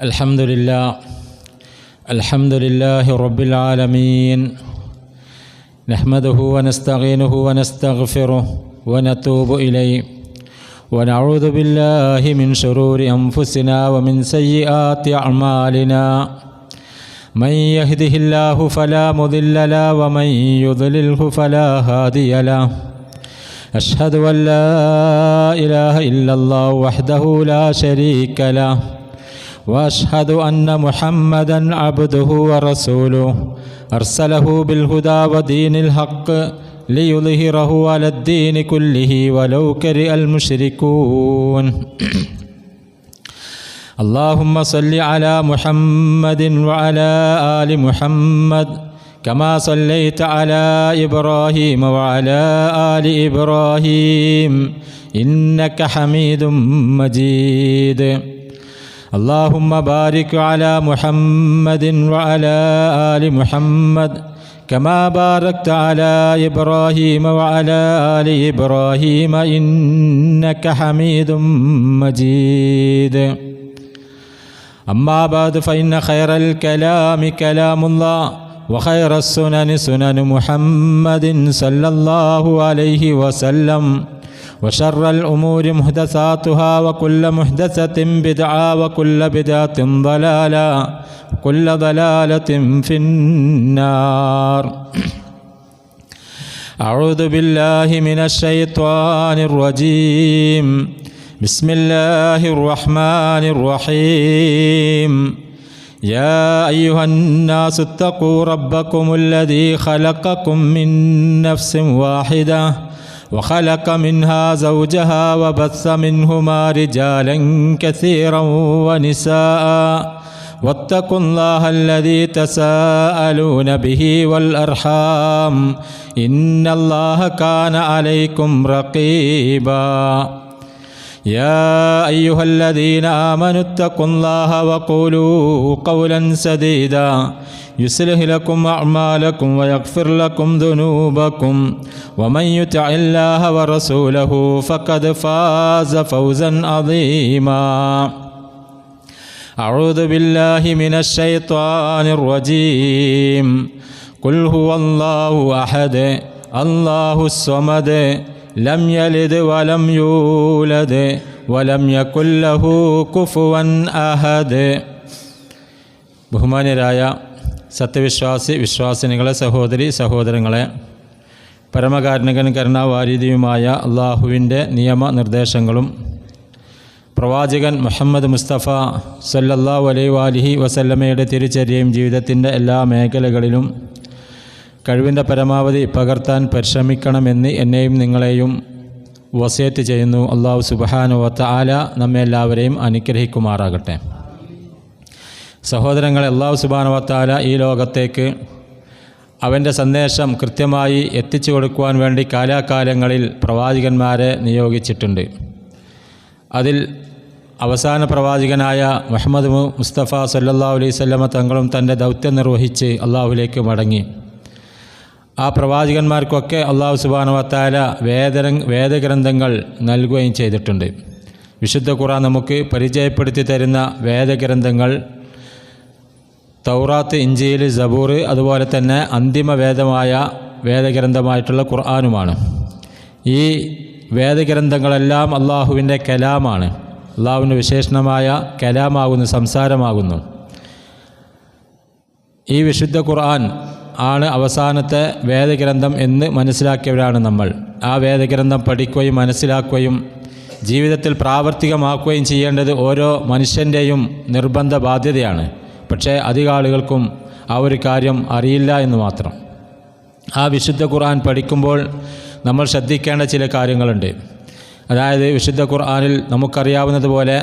Alhamdulillahi Rabbil Alameen. Nahmaduhu wa nasta'inuhu wa nastaghfiruh wa natubu ilayh. Wa na'udhu billahi min shururi anfusina wa min sayyiati a'malina. Man yahdihillahu fala mudilla lahu wa man yudlilhu fala hadiya lahu. Ashhadu an la ilaha illallah wahdahu la sharika lahu. وأشهد أن محمدًا عبده ورسوله أرسله بالهدى ودين الحق ليظهره على الدين كله ولو كره المشركون. اللهم صل على محمد وعلى آل محمد كما صليت على إبراهيم وعلى آل إبراهيم إنك حميد مجيد. اللهم بارك على محمد وعلى آل محمد كما باركت على إبراهيم وعلى آل إبراهيم إنك حميد مجيد. أما بعد فإن خير الكلام كلام الله وخير السنن سنن محمد صلى الله عليه وسلم وشر الأمور محدثاتها وكل محدثة بدعة وكل بدعة ضلالة وكل ضلالة في النار. أعوذ بالله من الشيطان الرجيم. بسم الله الرحمن الرحيم. يا أيها الناس اتقوا ربكم الذي خلقكم من نفس واحدة وخلق منها زوجها وبث منهما رجالا كثيرا ونساء واتقوا الله الذي تساءلون به والأرحام إن الله كان عليكم رقيبا. يا أيها الذين آمنوا اتقوا الله وقولوا قولا سديدا يصلح لكم أعمالكم ويغفر لكم ذنوبكم ومن يطع الله ورسوله فقد فاز فوزا عظيما. أعوذ بالله من الشيطان الرجيم. قل هو الله أحد الله الصمد لم يلد ولم يولد ولم يكن له كفوا أحد. ബഹുമാന്യരായ വിശ്വാസിനികളെ, സഹോദരി സഹോദരങ്ങളെ, പരമകാരുണികനും കരുണാവാരിധിയുമായ അള്ളാഹുവിൻ്റെ നിയമനിർദ്ദേശങ്ങളും പ്രവാചകൻ മുഹമ്മദ് മുസ്തഫ സല്ലല്ലാഹു അലൈഹി വസല്ലമയുടെ തിരുചര്യയും ജീവിതത്തിൻ്റെ എല്ലാ മേഖലകളിലും കഴിവിൻ്റെ പരമാവധി പകർത്താൻ പരിശ്രമിക്കണമെന്ന് എന്നെയും നിങ്ങളെയും വസിയത്ത് ചെയ്യുന്നു. അള്ളാഹു സുബ്ഹാനഹു വ തആല നമ്മെ എല്ലാവരെയും അനുഗ്രഹിക്കുമാറാകട്ടെ. സഹോദരങ്ങളെ, അല്ലാഹു സുബ്ഹാനഹു വ തആല ഈ ലോകത്തേക്ക് അവൻ്റെ സന്ദേശം കൃത്യമായി എത്തിച്ചു കൊടുക്കുവാൻ വേണ്ടി കാലാകാലങ്ങളിൽ പ്രവാചകന്മാരെ നിയോഗിച്ചിട്ടുണ്ട്. അതിൽ അവസാന പ്രവാചകനായ മുഹമ്മദ് മുസ്തഫ സല്ലല്ലാഹു അലൈഹി വസല്ലമ തങ്ങളും തൻ്റെ ദൗത്യം നിർവഹിച്ച് അള്ളാഹുവിലേക്ക് മടങ്ങി. ആ പ്രവാചകന്മാർക്കൊക്കെ അല്ലാഹു സുബ്ഹാനഹു വ തആല വേദഗ്രന്ഥങ്ങൾ നൽകുകയും ചെയ്തിട്ടുണ്ട്. വിശുദ്ധ ഖുർആൻ നമുക്ക് പരിചയപ്പെടുത്തി തരുന്ന വേദഗ്രന്ഥങ്ങൾ തൗറാത്ത്, ഇഞ്ചീൽ, സബൂർ, അതുപോലെ തന്നെ അന്തിമ വേദഗ്രന്ഥമായിട്ടുള്ള ഖുർആനുമാണ്. ഈ വേദഗ്രന്ഥങ്ങളെല്ലാം അള്ളാഹുവിൻ്റെ കലാമാണ്. അള്ളാഹുവിൻ്റെ വിശേഷണമായ കലാമാകുന്നു, സംസാരമാകുന്നു. ഈ വിശുദ്ധ ഖുർആൻ ആണ് അവസാനത്തെ വേദഗ്രന്ഥം എന്ന് മനസ്സിലാക്കിയവരാണ് നമ്മൾ. ആ വേദഗ്രന്ഥം പഠിക്കുകയും മനസ്സിലാക്കുകയും ജീവിതത്തിൽ പ്രാവർത്തികമാക്കുകയും ചെയ്യേണ്ടത് ഓരോ മനുഷ്യൻ്റെയും നിർബന്ധ ബാധ്യതയാണ്. പക്ഷേ അധികം ആളുകൾക്കും ആ ഒരു കാര്യം അറിയില്ല എന്ന് മാത്രം. ആ വിശുദ്ധ ഖുർആൻ പഠിക്കുമ്പോൾ നമ്മൾ ശ്രദ്ധിക്കേണ്ട ചില കാര്യങ്ങളുണ്ട്. അതായത് വിശുദ്ധ ഖുർആനിൽ നമുക്കറിയാവുന്നതുപോലെ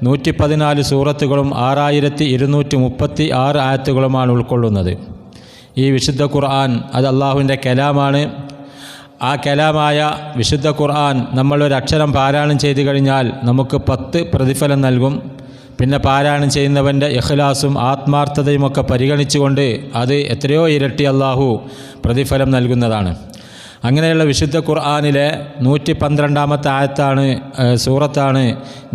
114 സൂറത്തുകളും 6236 ആയത്തുകളുമാണ് ഉൾക്കൊള്ളുന്നത്. ഈ വിശുദ്ധ ഖുർആൻ അത് അള്ളാഹുവിൻ്റെ കലാമാണ്. ആ കലാമായ വിശുദ്ധ ഖുർആൻ നമ്മളൊരക്ഷരം പാരായണം ചെയ്തു കഴിഞ്ഞാൽ നമുക്ക് 10 പ്രതിഫലം നൽകും. പിന്നെ പാരായണം ചെയ്യുന്നവൻ്റെ ഇഖ്ലാസും ആത്മാർത്ഥതയുമൊക്കെ പരിഗണിച്ചുകൊണ്ട് അത് എത്രയോ ഇരട്ടി അള്ളാഹു പ്രതിഫലം നൽകുന്നതാണ്. അങ്ങനെയുള്ള വിശുദ്ധ ഖുർആനിലെ 112-ാമത്തെ ആയത്താണ് സൂറത്താണ്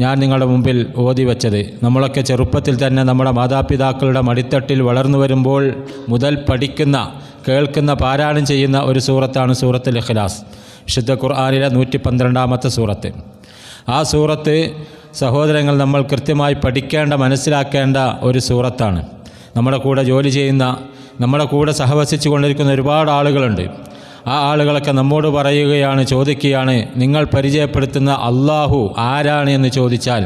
ഞാൻ നിങ്ങളുടെ മുമ്പിൽ ഓതി വച്ചത്. നമ്മളൊക്കെ ചെറുപ്പത്തിൽ തന്നെ നമ്മുടെ മാതാപിതാക്കളുടെ മടിത്തട്ടിൽ വളർന്നു വരുമ്പോൾ മുതൽ പഠിക്കുന്ന, കേൾക്കുന്ന, പാരായണം ചെയ്യുന്ന ഒരു സൂറത്താണ് സൂറത്തുൽ ഇഖ്ലാസ്. വിശുദ്ധ ഖുർആനിലെ 112-ാമത്തെ സൂറത്ത്. ആ സൂറത്ത് സഹോദരങ്ങൾ നമ്മൾ കൃത്യമായി പഠിക്കേണ്ട, മനസ്സിലാക്കേണ്ട ഒരു സൂറത്താണ്. നമ്മുടെ കൂടെ ജോലി ചെയ്യുന്ന, നമ്മുടെ കൂടെ സഹവസിച്ചു കൊണ്ടിരിക്കുന്ന ഒരുപാട് ആളുകളുണ്ട്. ആ ആളുകളൊക്കെ നമ്മോട് പറയുകയാണ്, ചോദിക്കുകയാണ്, നിങ്ങൾ പരിചയപ്പെടുത്തുന്ന അള്ളാഹു ആരാണ് എന്ന് ചോദിച്ചാൽ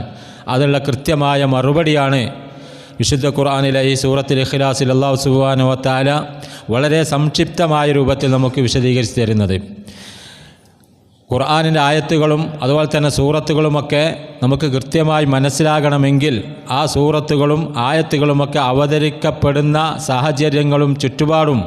അതിനുള്ള കൃത്യമായ മറുപടിയാണ് വിശുദ്ധ ഖുർആനിലെ ഈ സൂറത്തുൽ ഇഖ്ലാസിൽ അല്ലാഹു സുബ്ഹാനഹു വ തആല വളരെ സംക്ഷിപ്തമായ രൂപത്തിൽ നമുക്ക് വിശദീകരിച്ച് തരുന്നത്. ഖുർആനിൻ്റെ ആയത്തുകളും അതുപോലെ തന്നെ സൂറത്തുകളുമൊക്കെ നമുക്ക് കൃത്യമായി മനസ്സിലാകണമെങ്കിൽ ആ സൂറത്തുകളും ആയത്തുകളുമൊക്കെ അവതരിക്കപ്പെടുന്ന സാഹചര്യങ്ങളും ചുറ്റുപാടും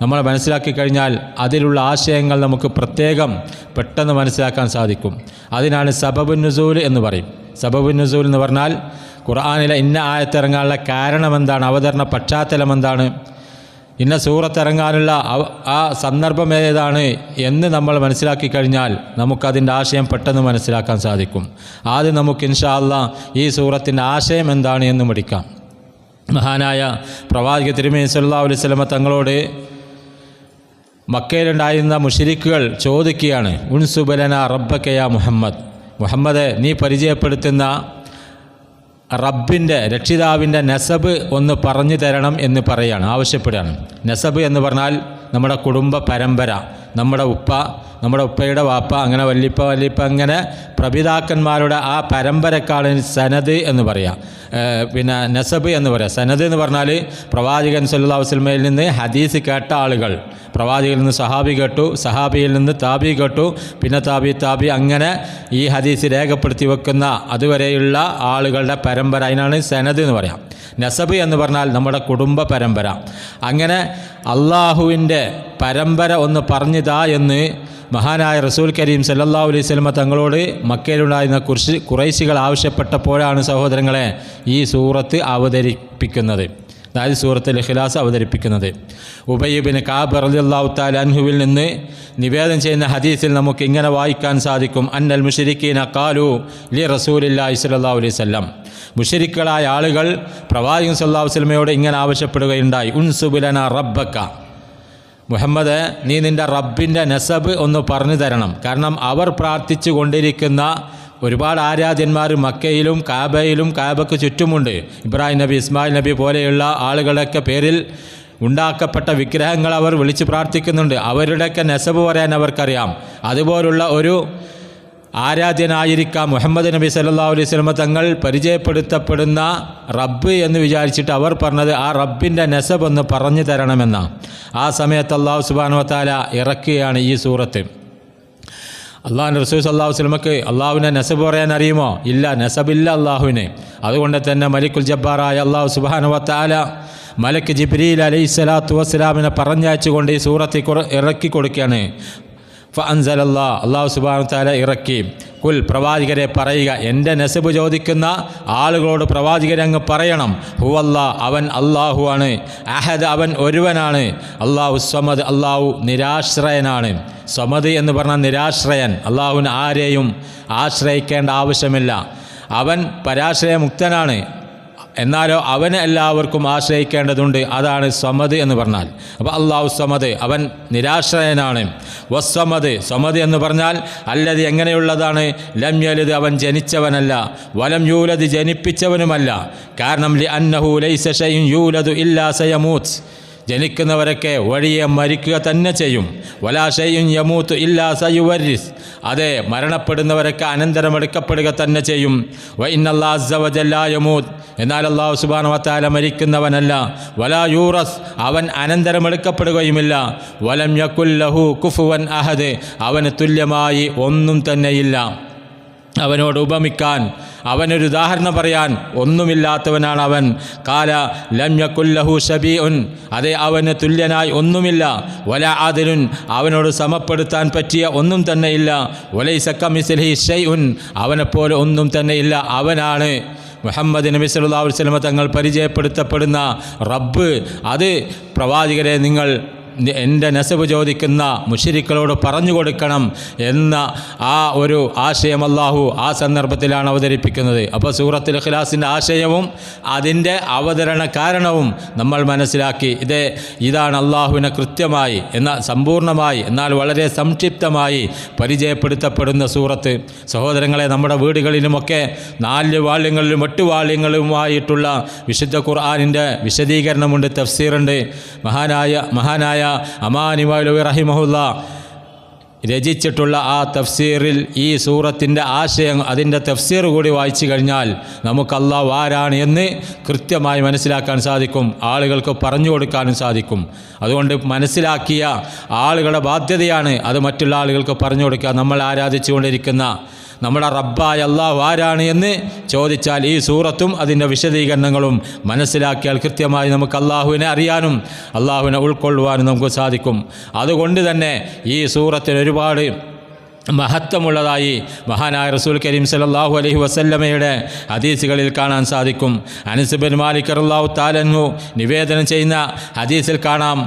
നമ്മൾ മനസ്സിലാക്കി കഴിഞ്ഞാൽ അതിലുള്ള ആശയങ്ങൾ നമുക്ക് പ്രത്യേകം പെട്ടെന്ന് മനസ്സിലാക്കാൻ സാധിക്കും. അതിനാണ് സബബുൻ നുസൂൽ എന്ന് പറയും. സബബുൻ നുസൂൽ എന്ന് പറഞ്ഞാൽ ഖുർആനിലെ ഇന്ന ആയത്തിറങ്ങാനുള്ള കാരണം എന്താണ്, അവതരണ പശ്ചാത്തലം എന്താണ്, ഇന്ന സൂറത്തിറങ്ങാനുള്ള ആ സന്ദർഭം ഏതാണ് എന്ന് നമ്മൾ മനസ്സിലാക്കി കഴിഞ്ഞാൽ നമുക്കതിൻ്റെ ആശയം പെട്ടെന്ന് മനസ്സിലാക്കാൻ സാധിക്കും. ആദ്യം നമുക്ക് ഇൻഷാ അല്ലാഹ് ഈ സൂറത്തിൻ്റെ ആശയം എന്താണ് എന്ന് പഠിക്കാം. മഹാനായ പ്രവാചക തിരുമേനി സല്ലല്ലാഹു അലൈഹി വസല്ലമ തങ്ങളോട് മക്കയിലുണ്ടായിരുന്ന മുശ്രിക്കുകൾ ചോദിക്കുകയാണ്, ഉൻസുബലന റബ്ബക യാ മുഹമ്മദ്, മുഹമ്മദെ നീ പരിചയപ്പെടുത്തുന്ന റബ്ബിൻ്റെ, രക്ഷിതാവിൻ്റെ നസബ് ഒന്ന് പറഞ്ഞു തരണം എന്ന് പറയുകയാണ്, ആവശ്യപ്പെടുകയാണ്. നസബ് എന്ന് പറഞ്ഞാൽ നമ്മുടെ കുടുംബ പരമ്പര, നമ്മുടെ ഉപ്പ, നമ്മുടെ ഉപ്പയുടെ വാപ്പ, അങ്ങനെ വല്ലിപ്പ അങ്ങനെ പ്രപിതാക്കന്മാരുടെ ആ പരമ്പരക്കാണ് സനദ് എന്ന് പറയാം. പിന്നെ നസബ് എന്ന് പറയാം. സനദ് എന്ന് പറഞ്ഞാൽ പ്രവാചകൻ സല്ലല്ലാഹു അലൈഹി വസല്ലമയിൽ നിന്ന് ഹദീസ് കേട്ട ആളുകൾ, പ്രവാചകനിൽ നിന്ന് സഹാബി കേട്ടു, സഹാബിയിൽ നിന്ന് താബി കേട്ടു, പിന്നെ താബി അങ്ങനെ ഈ ഹദീസ് രേഖപ്പെടുത്തി വെക്കുന്ന അതുവരെയുള്ള ആളുകളുടെ പരമ്പര, അതിനാണ് സനദ് എന്ന് പറയാം. നസബ് എന്ന് പറഞ്ഞാൽ നമ്മുടെ കുടുംബ പരമ്പര. അങ്ങനെ അള്ളാഹുവിൻ്റെ പരമ്പര ഒന്ന് പറഞ്ഞുതാ എന്ന് മഹാനായ റസൂൽ കരീം സല്ലല്ലാഹു അലൈഹി വസല്ലമ തങ്ങളോട് മക്കയിലുണ്ടായിരുന്ന ഖുറൈശികൾ ആവശ്യപ്പെട്ടപ്പോഴാണ് സഹോദരങ്ങളെ ഈ സൂറത്ത് അവതരിപ്പിക്കുന്നത്, അതായത് സൂറത്തുൽ ഇഖ്ലാസ് അവതരിപ്പിക്കുന്നത്. ഉബയ്യ് ഇബ്നു കഅബ് റളിയല്ലാഹു തആല അൻഹുവിൽ നിന്ന് നിവേദനം ചെയ്യുന്ന ഹദീസിൽ നമുക്ക് ഇങ്ങനെ വായിക്കാൻ സാധിക്കും, അന്നൽ മുശ്രിക്കീന ഖാലു ലി റസൂലില്ലാഹി സ്വല്ലല്ലാഹു അലൈഹി വസല്ലം, മുശ്രിക്കുകളായ ആളുകൾ പ്രവാചകൻ സല്ലല്ലാഹു അലൈഹി വസല്ലമയോട് ഇങ്ങനെ ആവശ്യപ്പെടുകയുണ്ടായി, ഉൻസുബ് ലനാ റബ്ബക, മുഹമ്മദ് നീ നിൻ്റെ റബ്ബിൻ്റെ നസബ് ഒന്ന് പറഞ്ഞു തരണം. കാരണം അവർ പ്രാർത്ഥിച്ചു കൊണ്ടിരിക്കുന്ന ഒരുപാട് ആരാധ്യന്മാർ മക്കയിലും കാബയിലും കാബയ്ക്ക് ചുറ്റുമുണ്ട്. ഇബ്രാഹിം നബി, ഇസ്മായിൽ നബി പോലെയുള്ള ആളുകളുടെയൊക്കെ പേരിൽ ഉണ്ടാക്കപ്പെട്ട വിഗ്രഹങ്ങൾ അവർ വിളിച്ച് പ്രാർത്ഥിക്കുന്നുണ്ട്. അവരുടെയൊക്കെ നസബ് പറയാൻ അവർക്കറിയാം. അതുപോലുള്ള ഒരു ആരാധ്യനായിരിക്കാം മുഹമ്മദ് നബി സല്ലല്ലാഹു അലൈഹി വസല്ലം തങ്ങൾ പരിചയപ്പെടുത്തപ്പെടുന്ന റബ്ബ് എന്ന് വിചാരിച്ചിട്ട് അവർ പറഞ്ഞത് ആ റബ്ബിൻ്റെ നസബ് ഒന്ന് പറഞ്ഞു തരണമെന്നാണ്. ആ സമയത്ത് അല്ലാഹു സുബ്ഹാനഹു വ തആല ഇറക്കുകയാണ് ഈ സൂറത്ത്. അള്ളാഹുവിൻ്റെ റസൂൽ സല്ലല്ലാഹു അലൈഹി വസല്ലമക്ക് അള്ളാഹുവിനെ നസബ് പറയാൻ അറിയുമോ? ഇല്ല, നസബില്ല അള്ളാഹുവിന്. അതുകൊണ്ട് തന്നെ മലിക്കുൽ ജബ്ബാറായ അള്ളാഹു സുബ്ഹാനഹു വ തആല മലക്ക് ജിബ്രീൽ അലൈഹിസ്സലാത്തു വസ്സലാമിനെ പറഞ്ഞയച്ചുകൊണ്ട് ഈ സൂറത്ത് ഇറക്കി കൊടുക്കുകയാണ്. ഫഅൻസലല്ലാ, അള്ളാഹു സുബ്ഹാനഹു വ തആല ഇറക്കി, കുൽ, പ്രവാചകരെ പറയുക, എൻ്റെ നസബ് ചോദിക്കുന്ന ആളുകളോട് പ്രവാചകരെ അങ്ങ് പറയണം, ഹുവല്ലാ, അവൻ അള്ളാഹു ആണ്, അഹദ്, അവൻ ഒരുവനാണ്, അള്ളാഹു സ്വമദ്, അള്ളാഹു നിരാശ്രയനാണ്. സ്വമദ് എന്ന് പറഞ്ഞാൽ നിരാശ്രയൻ, അള്ളാഹുവിന് ആരെയും ആശ്രയിക്കേണ്ട ആവശ്യമില്ല, അവൻ പരാശ്രയമുക്തനാണ്. എന്നാലോ അവനെ എല്ലാവർക്കും ആശ്രയിക്കേണ്ടതുണ്ട്, അതാണ് സ്വമദ് എന്ന് പറഞ്ഞാൽ. അപ്പോൾ അള്ളാഹു സ്വമദ്, അവൻ നിരാശ്രയനാണ്. വസ്വമദ്, സ്വമദ് എന്ന് പറഞ്ഞാൽ അല്ലത് എങ്ങനെയുള്ളതാണ്? ലം യലിദ്, അവൻ ജനിച്ചവനല്ല, വലം യൂലദ്, ജനിപ്പിച്ചവനുമല്ല. കാരണം ലി അന്നഹു ലൈസ ഷൈഉൻ യൂലദു ഇല്ലാ സയമൂത്ത്, ജനിക്കുന്നവരൊക്കെ വഴിയെ മരിക്കുക തന്നെ ചെയ്യും. വലാ ഷൈഉൻ യമൂത്ത് ഇല്ലാ സയുവരിസ്, അതെ, മരണപ്പെടുന്നവരൊക്കെ അനന്തരമെടുക്കപ്പെടുക തന്നെ ചെയ്യും. വ ഇന്നല്ലാഹ അസ്സ വജല്ല ലാ യമൂത്ത്, എന്നാൽ അല്ലാഹു സുബ്ഹാനഹു വ തആല മരിക്കുന്നവനല്ല. വലാ യൂറസ്, അവൻ അനന്തരമെടുക്കപ്പെടുകയുമില്ല. വലം യകുൽ ലഹു കുഫുവൻ അഹദ്, അവന് തുല്യമായി ഒന്നും തന്നെയില്ല. അവനോട് ഉപമിക്കാൻ, അവനൊരു ഉദാഹരണം പറയാൻ ഒന്നുമില്ലാത്തവനാണ് അവൻ. കാല ലം യകുൽ ലഹു ശബീഉൻ, അതെ, അവന് തുല്യനായി ഒന്നുമില്ല. വല ആദിലുൻ, അവനോട് സമപ്പെടുത്താൻ പറ്റിയ ഒന്നും തന്നെയില്ല. വലൈസ കമിസ്ലിഹി ഷൈഉൻ, അവനെപ്പോലെ ഒന്നും തന്നെയില്ല. അവനാണ് മുഹമ്മദ് നബി സല്ലല്ലാഹു അലൈഹി വസല്ലം തങ്ങൾ പരിചയപ്പെടുത്തപ്പെടുന്ന റബ്ബ്. അത് പ്രവാചകരെ നിങ്ങൾ എൻ്റെ നസബ് ചോദിക്കുന്ന മുശ്രിക്കുകളോട് പറഞ്ഞു കൊടുക്കണം എന്ന ആ ഒരു ആശയം അല്ലാഹു ആ സന്ദർഭത്തിലാണ് അവതരിപ്പിക്കുന്നത്. അപ്പോൾ സൂറത്തുൽ ഇഖ്ലാസിൻ്റെ ആശയവും അതിൻ്റെ അവതരണ കാരണവും നമ്മൾ മനസ്സിലാക്കി. ഇതാണ് അല്ലാഹുവിനെ കൃത്യമായി എന്നാൽ സമ്പൂർണ്ണമായി എന്നാൽ വളരെ സംക്ഷിപ്തമായി പരിചയപ്പെടുത്തപ്പെടുന്ന സൂറത്ത്. സഹോദരങ്ങളെ, നമ്മുടെ വീടുകളിലുമൊക്കെ 4 വാള്യങ്ങളിലും 8 വാള്യങ്ങളുമായിട്ടുള്ള വിശുദ്ധ ഖുർആനിൻ്റെ വിശദീകരണമുണ്ട്, തഫ്സീറുണ്ട്. മഹാനായ അമാനി മൗലവി റഹിമഹുല്ല രചിച്ചിട്ടുള്ള ആ തഫ്സീറിൽ ഈ സൂറത്തിൻ്റെ ആശയം, അതിൻ്റെ തഫ്സീർ കൂടി വായിച്ചു കഴിഞ്ഞാൽ നമുക്ക് അല്ലാഹു ആരാണ് എന്ന് കൃത്യമായി മനസ്സിലാക്കാൻ സാധിക്കും, ആളുകൾക്ക് പറഞ്ഞു കൊടുക്കാനും സാധിക്കും. അതുകൊണ്ട് മനസ്സിലാക്കിയ ആളുകളുടെ ബാധ്യതയാണ് അത് മറ്റുള്ള ആളുകൾക്ക് പറഞ്ഞു കൊടുക്കുക. നമ്മൾ ആരാധിച്ചുകൊണ്ടിരിക്കുന്ന നമ്മുടെ റബ്ബായ അല്ലാഹു ആരാണ് എന്ന് ചോദിച്ചാൽ ഈ സൂറത്തും അതിൻ്റെ വിശദീകരണങ്ങളും മനസ്സിലാക്കിയാൽ കൃത്യമായി നമുക്ക് അല്ലാഹുവിനെ അറിയാനും അല്ലാഹുവിനെ ഉൾക്കൊള്ളുവാനും നമുക്ക് സാധിക്കും. അതുകൊണ്ട് തന്നെ ഈ സൂറത്തിന് ഒരുപാട് മഹത്വമുള്ളതായി മഹാനായ റസൂൽ കരീം സല്ലല്ലാഹു അലൈഹി വസല്ലമയുടെ ഹദീസുകളിൽ കാണാൻ സാധിക്കും. അനസ് ബിൻ മാലിക് റളിയല്ലാഹു തആല അൻഹു നിവേദനം ചെയ്യുന്ന ഹദീസിൽ കാണാം,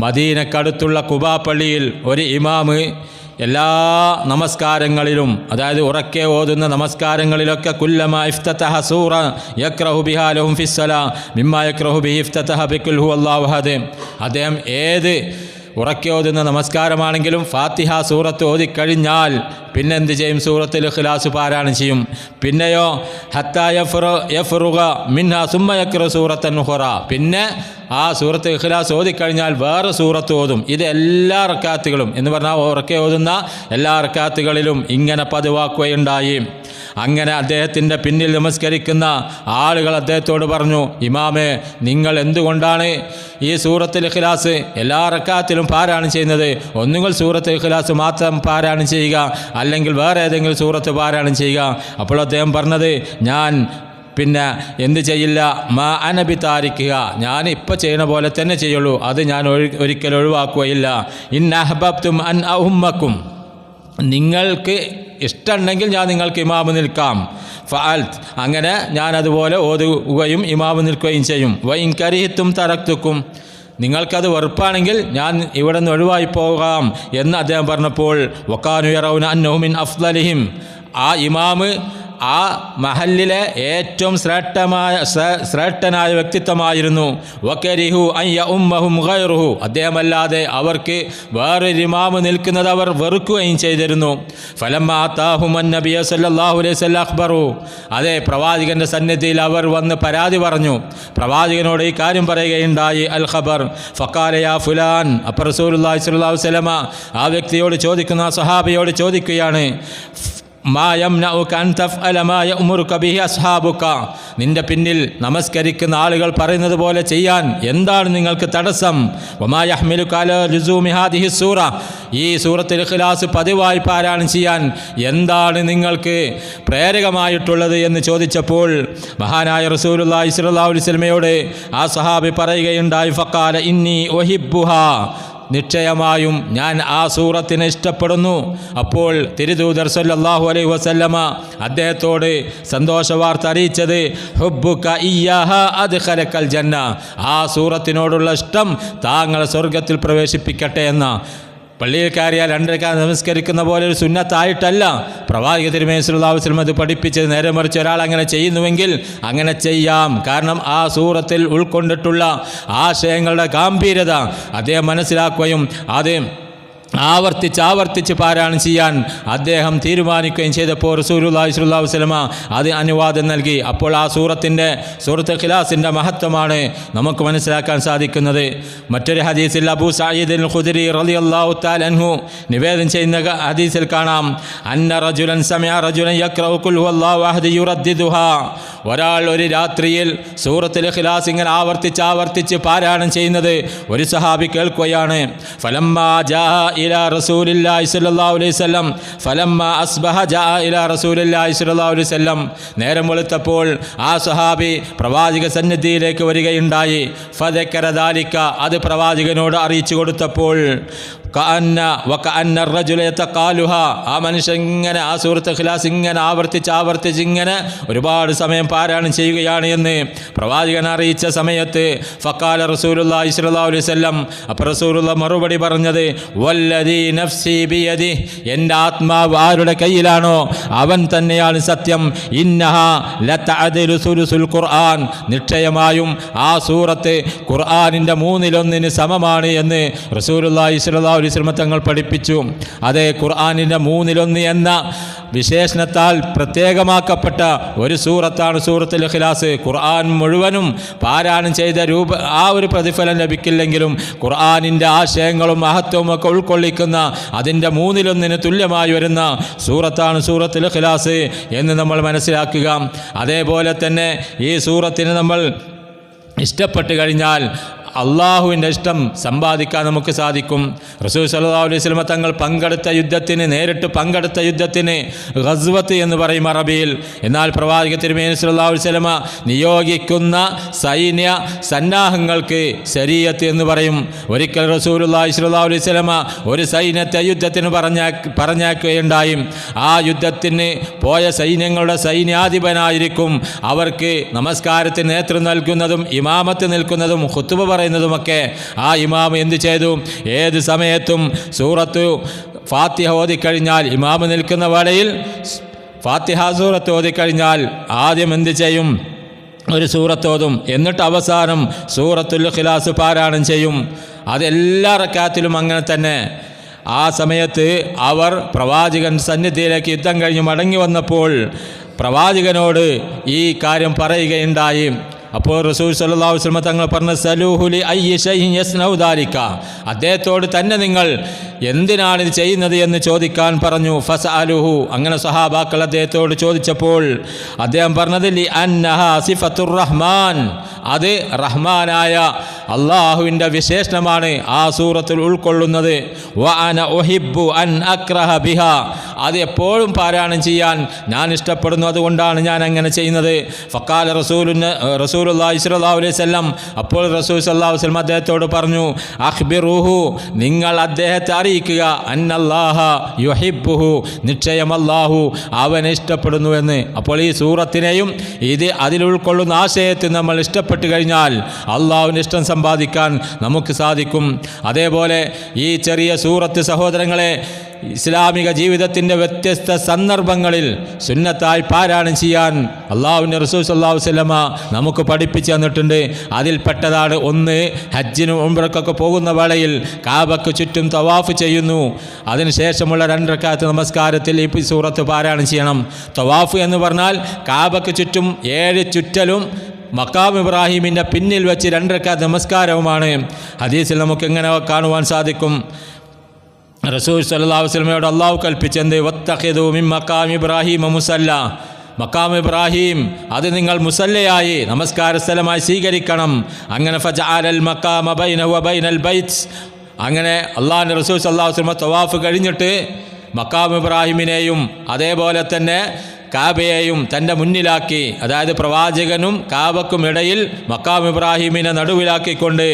മദീനക്കടുത്തുള്ള ഖുബാ പള്ളിയിൽ ഒരു ഇമാമ് എല്ലാ നമസ്കാരങ്ങളിലും, അതായത് ഉറക്കെ ഓതുന്ന നമസ്കാരങ്ങളിലൊക്കെ കുല്ലമാ ഇഫ്തതഹ സൂറ യക്റഹു ബിഹാ ലഹും ഫിസ്സലാ മിമ്മാ യക്റഹു ബിഹി ഇഫ്തതഹ ബിഖുൽ ഹുവല്ലാഹു അഹദ്. അദ്ദേഹം ഏത് ഉറക്കെ ഓതുന്ന നമസ്കാരമാണെങ്കിലും ഫാത്തിഹ സൂറത്ത് ഓതിക്കഴിഞ്ഞാൽ പിന്നെന്ത് ചെയ്യും? സൂറത്തുൽ ഇഖ്ലാസ് പാരായണം ചെയ്യും. പിന്നെയോ ഹത്താ യഫ്റുഗ മിൻഹാ സുമ്മ യഖ്റ സൂറത്തൻ ഉഖറ, പിന്നെ ആ സൂറത്ത് ഇഖ്ലാസ് ഓതിക്കഴിഞ്ഞാൽ വേറെ സൂറത്ത് ഓതും. ഇത് എല്ലാ റക്കാത്തുകളും എന്ന് പറഞ്ഞാൽ ഉറക്കെ ഓതുന്ന എല്ലാ റക്കാത്തുകളിലും ഇങ്ങനെ പതിവാക്കുകയുണ്ടായി. അങ്ങനെ അദ്ദേഹത്തിൻ്റെ പിന്നിൽ നമസ്കരിക്കുന്ന ആളുകൾ അദ്ദേഹത്തോട് പറഞ്ഞു, ഇമാമേ, നിങ്ങൾ എന്തുകൊണ്ടാണ് ഈ സൂറത്തുൽ ഇഖ്ലാസ് എല്ലാ റക്കാത്തിലും പാരായണം ചെയ്യുന്നത്? ഒന്നുകിൽ സൂറത്തുൽ ഇഖ്ലാസ് മാത്രം പാരായണം ചെയ്യുക, അല്ലെങ്കിൽ വേറെ ഏതെങ്കിലും സൂറത്ത് പാരായണം ചെയ്യുക. അപ്പോൾ അദ്ദേഹം പറഞ്ഞത്, ഞാൻ പിന്നെ എന്ത് ചെയ്യില്ല, മാ അനബി താരിക്കുക, ഞാൻ ഇപ്പം ചെയ്യുന്ന പോലെ തന്നെ ചെയ്യുള്ളൂ, അത് ഞാൻ ഒരിക്കലും ഒഴിവാക്കുകയില്ല. ഇന്ന അഹ്ബബ്തും അൻ അഉമ്മക്കും, നിങ്ങൾക്ക് ഇഷ്ടമുണ്ടെങ്കിൽ ഞാൻ നിങ്ങൾക്ക് ഇമാമ് നിൽക്കാം. ഫഅൽത്ത്, അങ്ങനെ ഞാൻ അതുപോലെ ഓതുകയും ഇമാമ് നിൽക്കുകയും ചെയ്യും. വഇൻ കരിഹ്തും തറക്തുക്കും, നിങ്ങൾക്കത് വെറുപ്പാണെങ്കിൽ ഞാൻ ഇവിടെ നിന്ന് ഒഴിവായി പോകാം എന്ന് അദ്ദേഹം പറഞ്ഞപ്പോൾ വകാനു യറൗന അന്നഹു മിൻ അഫ്ളലിഹിം, ആ ഇമാമ് ആ മഹല്ലിലെ ഏറ്റവും ശ്രേഷ്ഠനായ വ്യക്തിത്വമായിരുന്നു. വകരിഹു അൻ യഉമ്മഹും ഗൈറുഹു, അദ്ദേഹമല്ലാതെ അവർക്ക് വേറൊരു ഇമാമ് നിൽക്കുന്നത് അവർ വെറുക്കുകയും ചെയ്തിരുന്നു. ഫലമ്മ ആതാഹും നബിയ സല്ലല്ലാഹു അലൈഹി വസല്ലം അഖ്ബറു, അതേ പ്രവാചകൻ്റെ സന്നിധിയിൽ അവർ വന്ന് പരാതി പറഞ്ഞു, പ്രവാചകനോട് ഈ കാര്യം പറയുകയുണ്ടായി. അൽ ഖബർ ഫഖാല യാ ഫുലാൻ, അപ്പോൾ റസൂലുള്ളാഹി സ്വല്ലല്ലാഹു അലൈഹി വസല്ലം ആ വ്യക്തിയോട് ചോദിക്കുന്ന, സഹാബിയോട് ചോദിക്കുകയാണ്, മാ യംനഉക അൻ തഫ്അല മാ യഅ്മുറുക ബിഹി അസ്ഹാബുക, നിന്റെ പിന്നിൽ നമസ്കരിക്കുന്ന ആളുകൾ പറയുന്നത് പോലെ ചെയ്യാൻ എന്താണ് നിങ്ങൾക്ക് തടസ്സം? വമാ യഹ്മിലുക അലാ ലുസൂമി ഹാദിഹി സൂറ, ഈ സൂറത്തുൽ ഇഖ്ലാസ് പതിവായി പാരായണം ചെയ്യാൻ എന്താണ് നിങ്ങൾക്ക് പ്രേരകമായിട്ടുള്ളത് എന്ന് ചോദിച്ചപ്പോൾ മഹാനായ റസൂലുള്ളാഹി സ്വല്ലല്ലാഹു അലൈഹി വസല്ലമയോട് ആ സഹാബി പറയുകയുണ്ടായി, ഫഖാല ഇന്നി ഉഹിബ്ബുഹാ, നിശ്ചയമായും ഞാൻ ആ സൂറത്തിനെ ഇഷ്ടപ്പെടുന്നു. അപ്പോൾ തിരുദൂതർ സല്ലല്ലാഹു അലൈഹി വസല്ലമ അദ്ദേഹത്തോട് സന്തോഷവാർത്ത അറിയിച്ചത്, ഹുബ്ബുക ഇയ്യാഹ അദ്ഖലകൽ ജന്ന, ആ സൂറത്തിനോടുള്ള ഇഷ്ടം താങ്കളെ സ്വർഗത്തിൽ പ്രവേശിപ്പിക്കട്ടെ എന്ന. പള്ളിയിൽ കയറിയാൽ 2 റക്അത്ത് നമസ്കരിക്കുന്ന പോലെ ഒരു സുന്നത്തായിട്ടല്ല പ്രവാചക തിരുമേനി സല്ലല്ലാഹു അലൈഹി വസല്ലം അത് പഠിപ്പിച്ചത്. നേരെ മറിച്ച് ഒരാൾ അങ്ങനെ ചെയ്യുന്നുവെങ്കിൽ അങ്ങനെ ചെയ്യാം. കാരണം ആ സൂറത്തിൽ ഉൾക്കൊണ്ടിട്ടുള്ള ആശയങ്ങളുടെ ഗാംഭീര്യത അദ്ദേഹം മനസ്സിലാക്കുകയും അത് ആവർത്തിച്ച് പാരായണം ചെയ്യാൻ അദ്ദേഹം തീരുമാനിക്കുകയും ചെയ്തപ്പോൾ റസൂലുള്ളാഹി സ്വല്ലല്ലാഹു അലൈഹി വസല്ലം അത് അനുവാദം നൽകി. അപ്പോൾ ആ സൂറത്തുൽ ഇഖ്ലാസിൻ്റെ മഹത്വമാണ് നമുക്ക് മനസ്സിലാക്കാൻ സാധിക്കുന്നത്. മറ്റൊരു ഹദീസിൽ അബൂ സഈദ് അൽ ഖുദരി റളിയല്ലാഹു തആല അൻഹു നിവേദനം ചെയ്യുന്ന ഹദീസിൽ കാണാം, അന്ന റജുലൻ സമിഅ റജുലൻ യഖ്റഉ ഖുൽ ഹുവല്ലാഹു അഹദ് യുറദ്ദിദുഹാ, ഒരാൾ ഒരു രാത്രിയിൽ സൂറത്തുൽ ഇഖ്ലാസ് ഇങ്ങനെ ആവർത്തിച്ച് പാരായണം ചെയ്യുന്നത് ഒരു സഹാബി കേൾക്കുകയാണ്. ഫലമ്മാ ജാഅ ഇലാ റസൂലില്ലാഹി സ്വല്ലല്ലാഹു അലൈഹി വസല്ലം ഫലമ്മ അസ്ബഹ ജാഅ ഇലാ റസൂലില്ലാഹി സ്വല്ലല്ലാഹു അലൈഹി വസല്ലം, നേരം വെളുത്തപ്പോൾ ആ സ്വഹാബി പ്രവാചക സന്നിധിയിലേക്ക് വരികയുണ്ടായി. ഫദക്കറ ദാലിക, അത് പ്രവാചകനോട് അറിയിച്ചു കൊടുത്തപ്പോൾ ആ മനുഷ്യൻ ഇങ്ങനെ ആ സൂറത്ത് ഇഖ്ലാസ് ഇങ്ങനെ ആവർത്തിച്ച് ഇങ്ങനെ ഒരുപാട് സമയം പാരായണം ചെയ്യുകയാണ് എന്ന് പ്രവാചകൻ അറിയിച്ച സമയത്ത് ഫഖാല റസൂലുള്ളാഹി സ്വല്ലല്ലാഹു അലൈഹി വസല്ലം, അപ്പോൾ റസൂലുള്ള മറുപടി പറഞ്ഞത്, വല്ലദീ നഫ്സി ബിയദി, എൻ്റെ ആത്മാവ് ആരുടെ കയ്യിലാണോ അവൻ തന്നെയാണ് സത്യം, ഇന്നഹാ ലതഅദിലു സുലുസുൽ ഖുർആൻ, നിശ്ചയമായും ആ സൂറത്ത് ഖുർആനിൻ്റെ 1/3 സമമാണ് എന്ന് റസൂലുള്ളാഹി സ്വല്ലല്ലാഹു അലൈഹി വസല്ലം തങ്ങൾ പഠിപ്പിച്ചു. അതേ, ഖുർആനിൻ്റെ 1/3 എന്ന വിശേഷണത്താൽ പ്രത്യേകമാക്കപ്പെട്ട ഒരു സൂറത്താണ് സൂറത്തുൽ ഇഖ്ലാസ്. ഖുർആൻ മുഴുവനും പാരായണം ചെയ്ത ആ ഒരു പ്രതിഫലം ലഭിക്കില്ലെങ്കിലും ഖുർആനിൻ്റെ ആശയങ്ങളും മഹത്വവും ഒക്കെ ഉൾക്കൊള്ളിക്കുന്ന അതിൻ്റെ 1/3 തുല്യമായി വരുന്ന സൂറത്താണ് സൂറത്തുൽ ഇഖ്ലാസ് എന്ന് നമ്മൾ മനസ്സിലാക്കുക. അതേപോലെ തന്നെ ഈ സൂറത്തിന് നമ്മൾ ഇഷ്ടപ്പെട്ട് കഴിഞ്ഞാൽ അള്ളാഹുവിൻ്റെ ഇഷ്ടം സമ്പാദിക്കാൻ നമുക്ക് സാധിക്കും. റസൂൽ സല്ലല്ലാഹു അലൈഹി വസല്ലം തങ്ങൾ നേരിട്ട് പങ്കെടുത്ത യുദ്ധത്തിന് ഗസ്വത്ത് എന്ന് പറയും അറബിയിൽ. എന്നാൽ പ്രവാചക തിരുമേനി സല്ലല്ലാഹു അലൈഹി വസല്ലം നിയോഗിക്കുന്ന സൈന്യ സന്നാഹങ്ങൾക്ക് ശരീഅത്ത് എന്ന് പറയും. ഒരിക്കൽ റസൂലുള്ളാഹി സ്വല്ലല്ലാഹു അലൈഹി വസല്ലം ഒരു സൈന്യത്തെ യുദ്ധത്തിന് പറഞ്ഞയക്കുകയുണ്ടായി. ആ യുദ്ധത്തിന് പോയ സൈന്യങ്ങളുടെ സൈന്യാധിപനായിരിക്കും അവർക്ക് നമസ്കാരത്തിന് നേതൃത്വം നൽകുന്നതും ഇമാമത്ത് നിൽക്കുന്നതും ഖുത്ബ പറയുന്നതുമൊക്കെ. ആ ഇമാം എന്ത് ചെയ്തു? ഏത് സമയത്തും സൂറത്ത് ഫാത്തിഹ ഓതിക്കഴിഞ്ഞാൽ, ഇമാം നിൽക്കുന്ന വേളയിൽ ഫാത്തിഹ സൂറത്ത് ഓതിക്കഴിഞ്ഞാൽ ആദ്യം എന്ത് ചെയ്യും? ഒരു സൂറത്തോതും, എന്നിട്ട് അവസാനം സൂറത്തുൽ ഇഖ്ലാസ് പാരായണം ചെയ്യും. അതെല്ലാ റക്അത്തിലും അങ്ങനെ തന്നെ. ആ സമയത്ത് അവർ പ്രവാചകൻ സന്നിധിയിലേക്ക് യുദ്ധം കഴിഞ്ഞ് മടങ്ങി വന്നപ്പോൾ പ്രവാചകനോട് ഈ കാര്യം പറയുകയുണ്ടായി. അപ്പോൾ റസൂൽ സല്ലല്ലാഹു അലൈഹി വസല്ലം തങ്ങൾ പറഞ്ഞ സലൂഹു ലി അയ്യി ശൈഇൻ യസ്നഉ ദാലിക, അദ്ദേഹത്തോട് തന്നെ നിങ്ങൾ എന്തിനാണ് ഇത് ചെയ്യുന്നത് എന്ന് ചോദിക്കാൻ പറഞ്ഞു. ഫസഅലുഹു, അങ്ങനെ സഹാബാക്കൾ അദ്ദേഹത്തോട് ചോദിച്ചപ്പോൾ അദ്ദേഹം പറഞ്ഞത് ലി അന്നഹാ സിഫത്തുർ റഹ്മാൻ, അത് റഹ്മാനായ അള്ളാഹുവിൻ്റെ വിശേഷണമാണ് ആ സൂറത്തിൽ ഉൾക്കൊള്ളുന്നത്. വ അന ഉഹിബ്ബു അൻ അക്റഹ ബിഹ, അത് എപ്പോഴും പാരായണം ചെയ്യാൻ ഞാൻ ഇഷ്ടപ്പെടുന്നു, അതുകൊണ്ടാണ് ഞാൻ അങ്ങനെ ചെയ്യുന്നത്. ഫഖാല റസൂലുള്ളാഹി സ്വല്ലല്ലാഹു അലൈഹി വസല്ലം, അപ്പോൾ റസൂൽ സല്ലല്ലാഹു അലൈഹി വസല്ലം അദ്ദേഹത്തോട് പറഞ്ഞു, അഖ്ബിറുഹു, നിങ്ങൾ അദ്ദേഹത്തെ അറിയിക്കുക, അന്നല്ലാഹ യുഹിബ്ബുഹു, നിശ്ചയം അല്ലാഹു അവനെ ഇഷ്ടപ്പെടുന്നു എന്ന്. അപ്പോൾ ഈ സൂറത്തിനെയും അതിൽ ഉൾക്കൊള്ളുന്ന ആശയത്തെ നമ്മൾ ഇഷ്ടപ്പെട്ടു കഴിഞ്ഞാൽ അള്ളാഹുവിൻ്റെ ഇഷ്ടം സമ്പാദിക്കാൻ നമുക്ക് സാധിക്കും. അതേപോലെ ഈ ചെറിയ സൂറത്ത് സഹോദരങ്ങളെ ഇസ്ലാമിക ജീവിതത്തിൻ്റെ വ്യത്യസ്ത സന്ദർഭങ്ങളിൽ സുന്നത്തായി പാരായണം ചെയ്യാൻ അള്ളാഹുവിൻ്റെ റസൂൽ സല്ലല്ലാഹു അലൈഹി വസല്ലമ നമുക്ക് പഠിപ്പിച്ചു തന്നിട്ടുണ്ട്. അതിൽപ്പെട്ടതാണ് ഒന്ന്, ഹജ്ജിനും ഉംറയ്ക്കൊക്കെ പോകുന്ന വേളയിൽ കാബയ്ക്ക് ചുറ്റും തവാഫ് ചെയ്യുന്നു. അതിനുശേഷമുള്ള 2 റക്അത്ത് നമസ്കാരത്തിൽ ഈ സൂറത്ത് പാരായണം ചെയ്യണം. തവാഫ് എന്ന് പറഞ്ഞാൽ കാബയ്ക്ക് ചുറ്റും 7 ചുറ്റലും മഖാം ഇബ്രാഹിമിൻ്റെ പിന്നിൽ വെച്ച് 2 റക്അത്ത് നമസ്കാരവുമാണ്. ഹദീസിൽ നമുക്ക് എങ്ങനെ കാണുവാൻ സാധിക്കും? റസൂൽ സല്ലല്ലാഹു അലൈഹി വസല്ലമയോട് അള്ളാഹു കൽപ്പിച്ചെന്ത്? വത്തഖിദു മിൻ മഖാം ഇബ്രാഹിം മുസല്ല, മഖാം ഇബ്രാഹിം അത് നിങ്ങൾ മുസല്ലയായി നമസ്കാര സ്ഥലമായി സ്വീകരിക്കണം. അങ്ങനെ ഫജഅലൽ മഖാമ ബൈനഹു വ ബൈനൽ ബൈത്ത്, അങ്ങനെ അള്ളാഹുവിൻ്റെ റസൂൽ സല്ലല്ലാഹു അലൈഹി വസല്ലം തവാഫ് കഴിഞ്ഞിട്ട് മഖാം ഇബ്രാഹിമിനെയും അതേപോലെ തന്നെ കാബയെയും തൻ്റെ മുന്നിലാക്കി, അതായത് പ്രവാചകനും കാബക്കും ഇടയിൽ മഖാം ഇബ്രാഹിമിനെ നടുവിലാക്കിക്കൊണ്ട്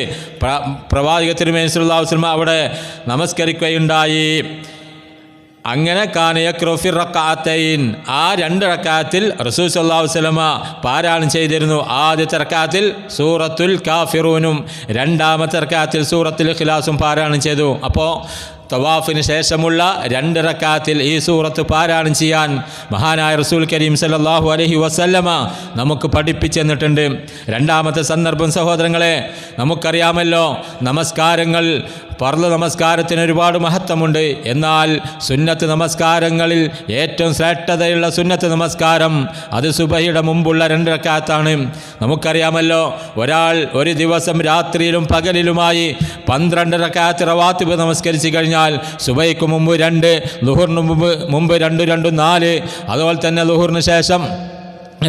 പ്രവാചക തിരുമേനി സല്ലല്ലാഹു അലൈഹി വസല്ലം അവിടെ നമസ്കരിക്കുകയുണ്ടായി. അങ്ങനെ കാന യഖ്റഉ ഫി റക്അത്തൈൻ, ആ 2 റക്അത്തിൽ റസൂൽ സല്ലല്ലാഹു അലൈഹി വസല്ലം പാരായണം ചെയ്തിരുന്നു. ആദ്യത്തെ റക്അത്തിൽ സൂറത്തുൽ കാഫിറൂനും 2ാമത്തെ റക്അത്തിൽ സൂറത്തുൽ ഇഖ്ലാസും പാരായണം ചെയ്തു. അപ്പോൾ തവാഫിന് ശേഷമുള്ള 2 റക്അത്തിൽ ഈ സൂറത്ത് പാരായണം ചെയ്യാൻ മഹാനായ റസൂൽ കരീം സല്ലല്ലാഹു അലൈഹി വസല്ലമ നമുക്ക് പഠിപ്പിച്ചു തന്നിട്ടുണ്ട്. 2ാമത്തെ സന്ദർഭം സഹോദരങ്ങളെ, നമുക്കറിയാമല്ലോ, നമസ്കാരങ്ങൾ ഫർള് നമസ്കാരത്തിന് ഒരുപാട് മഹത്വമുണ്ട്. എന്നാൽ സുന്നത്ത് നമസ്കാരങ്ങളിൽ ഏറ്റവും ശ്രേഷ്ഠതയുള്ള സുന്നത്ത് നമസ്കാരം അത് സുബഹിയുടെ മുമ്പുള്ള 2 റക്അത്താണ്. നമുക്കറിയാമല്ലോ, ഒരാൾ ഒരു ദിവസം രാത്രിയിലും പകലിലുമായി 12 റക്അത്ത് റവാത്തിബ് നമസ്കരിച്ച് കഴിഞ്ഞാൽ സുബഹിക്ക് മുമ്പ് 2, ളുഹറിന് മുമ്പ് 2, 2, 4, അതുപോലെ തന്നെ ളുഹറിന് ശേഷം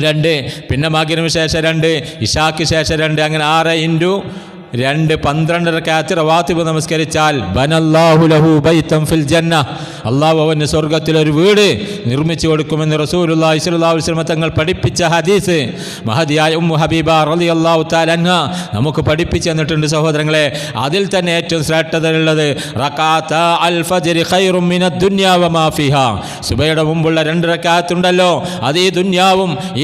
2, പിന്നെ മഗ്‌രിബിന് ശേഷം 2, ഇശാക്ക് ശേഷം 2, അങ്ങനെ 6 × 12 റക്അത്ത് റവാത്തിബ് നമസ്കരിച്ചാൽ ബനല്ലാഹു ലഹു ബൈതൻ ഫിൽ ജന്ന, അള്ളാഹു അവന് സ്വർഗത്തിൽ ഒരു വീട് നിർമ്മിച്ചു കൊടുക്കുമെന്ന് റസൂലുള്ളാഹി സ്വല്ലല്ലാഹു അലൈഹി വസല്ലം തങ്ങൾ പഠിപ്പിച്ച ഹദീസ് മഹദിയായ ഉമ്മു ഹബീബ റളിയല്ലാഹു തആല അൻഹ നമുക്ക് പഠിപ്പിച്ചു തന്നിട്ടുണ്ട് സഹോദരങ്ങളെ. അതിൽ തന്നെ ഏറ്റവും ശ്രേഷ്ഠതയുള്ളത് റകഅത അൽ ഫജ്ർ ഖൈറും മിനദ് ദുനിയ വമാ ഫിഹാ, സുബഹയുടെ മുമ്പുള്ള 2 റക്അത്ത് ഉണ്ടല്ലോ, അത്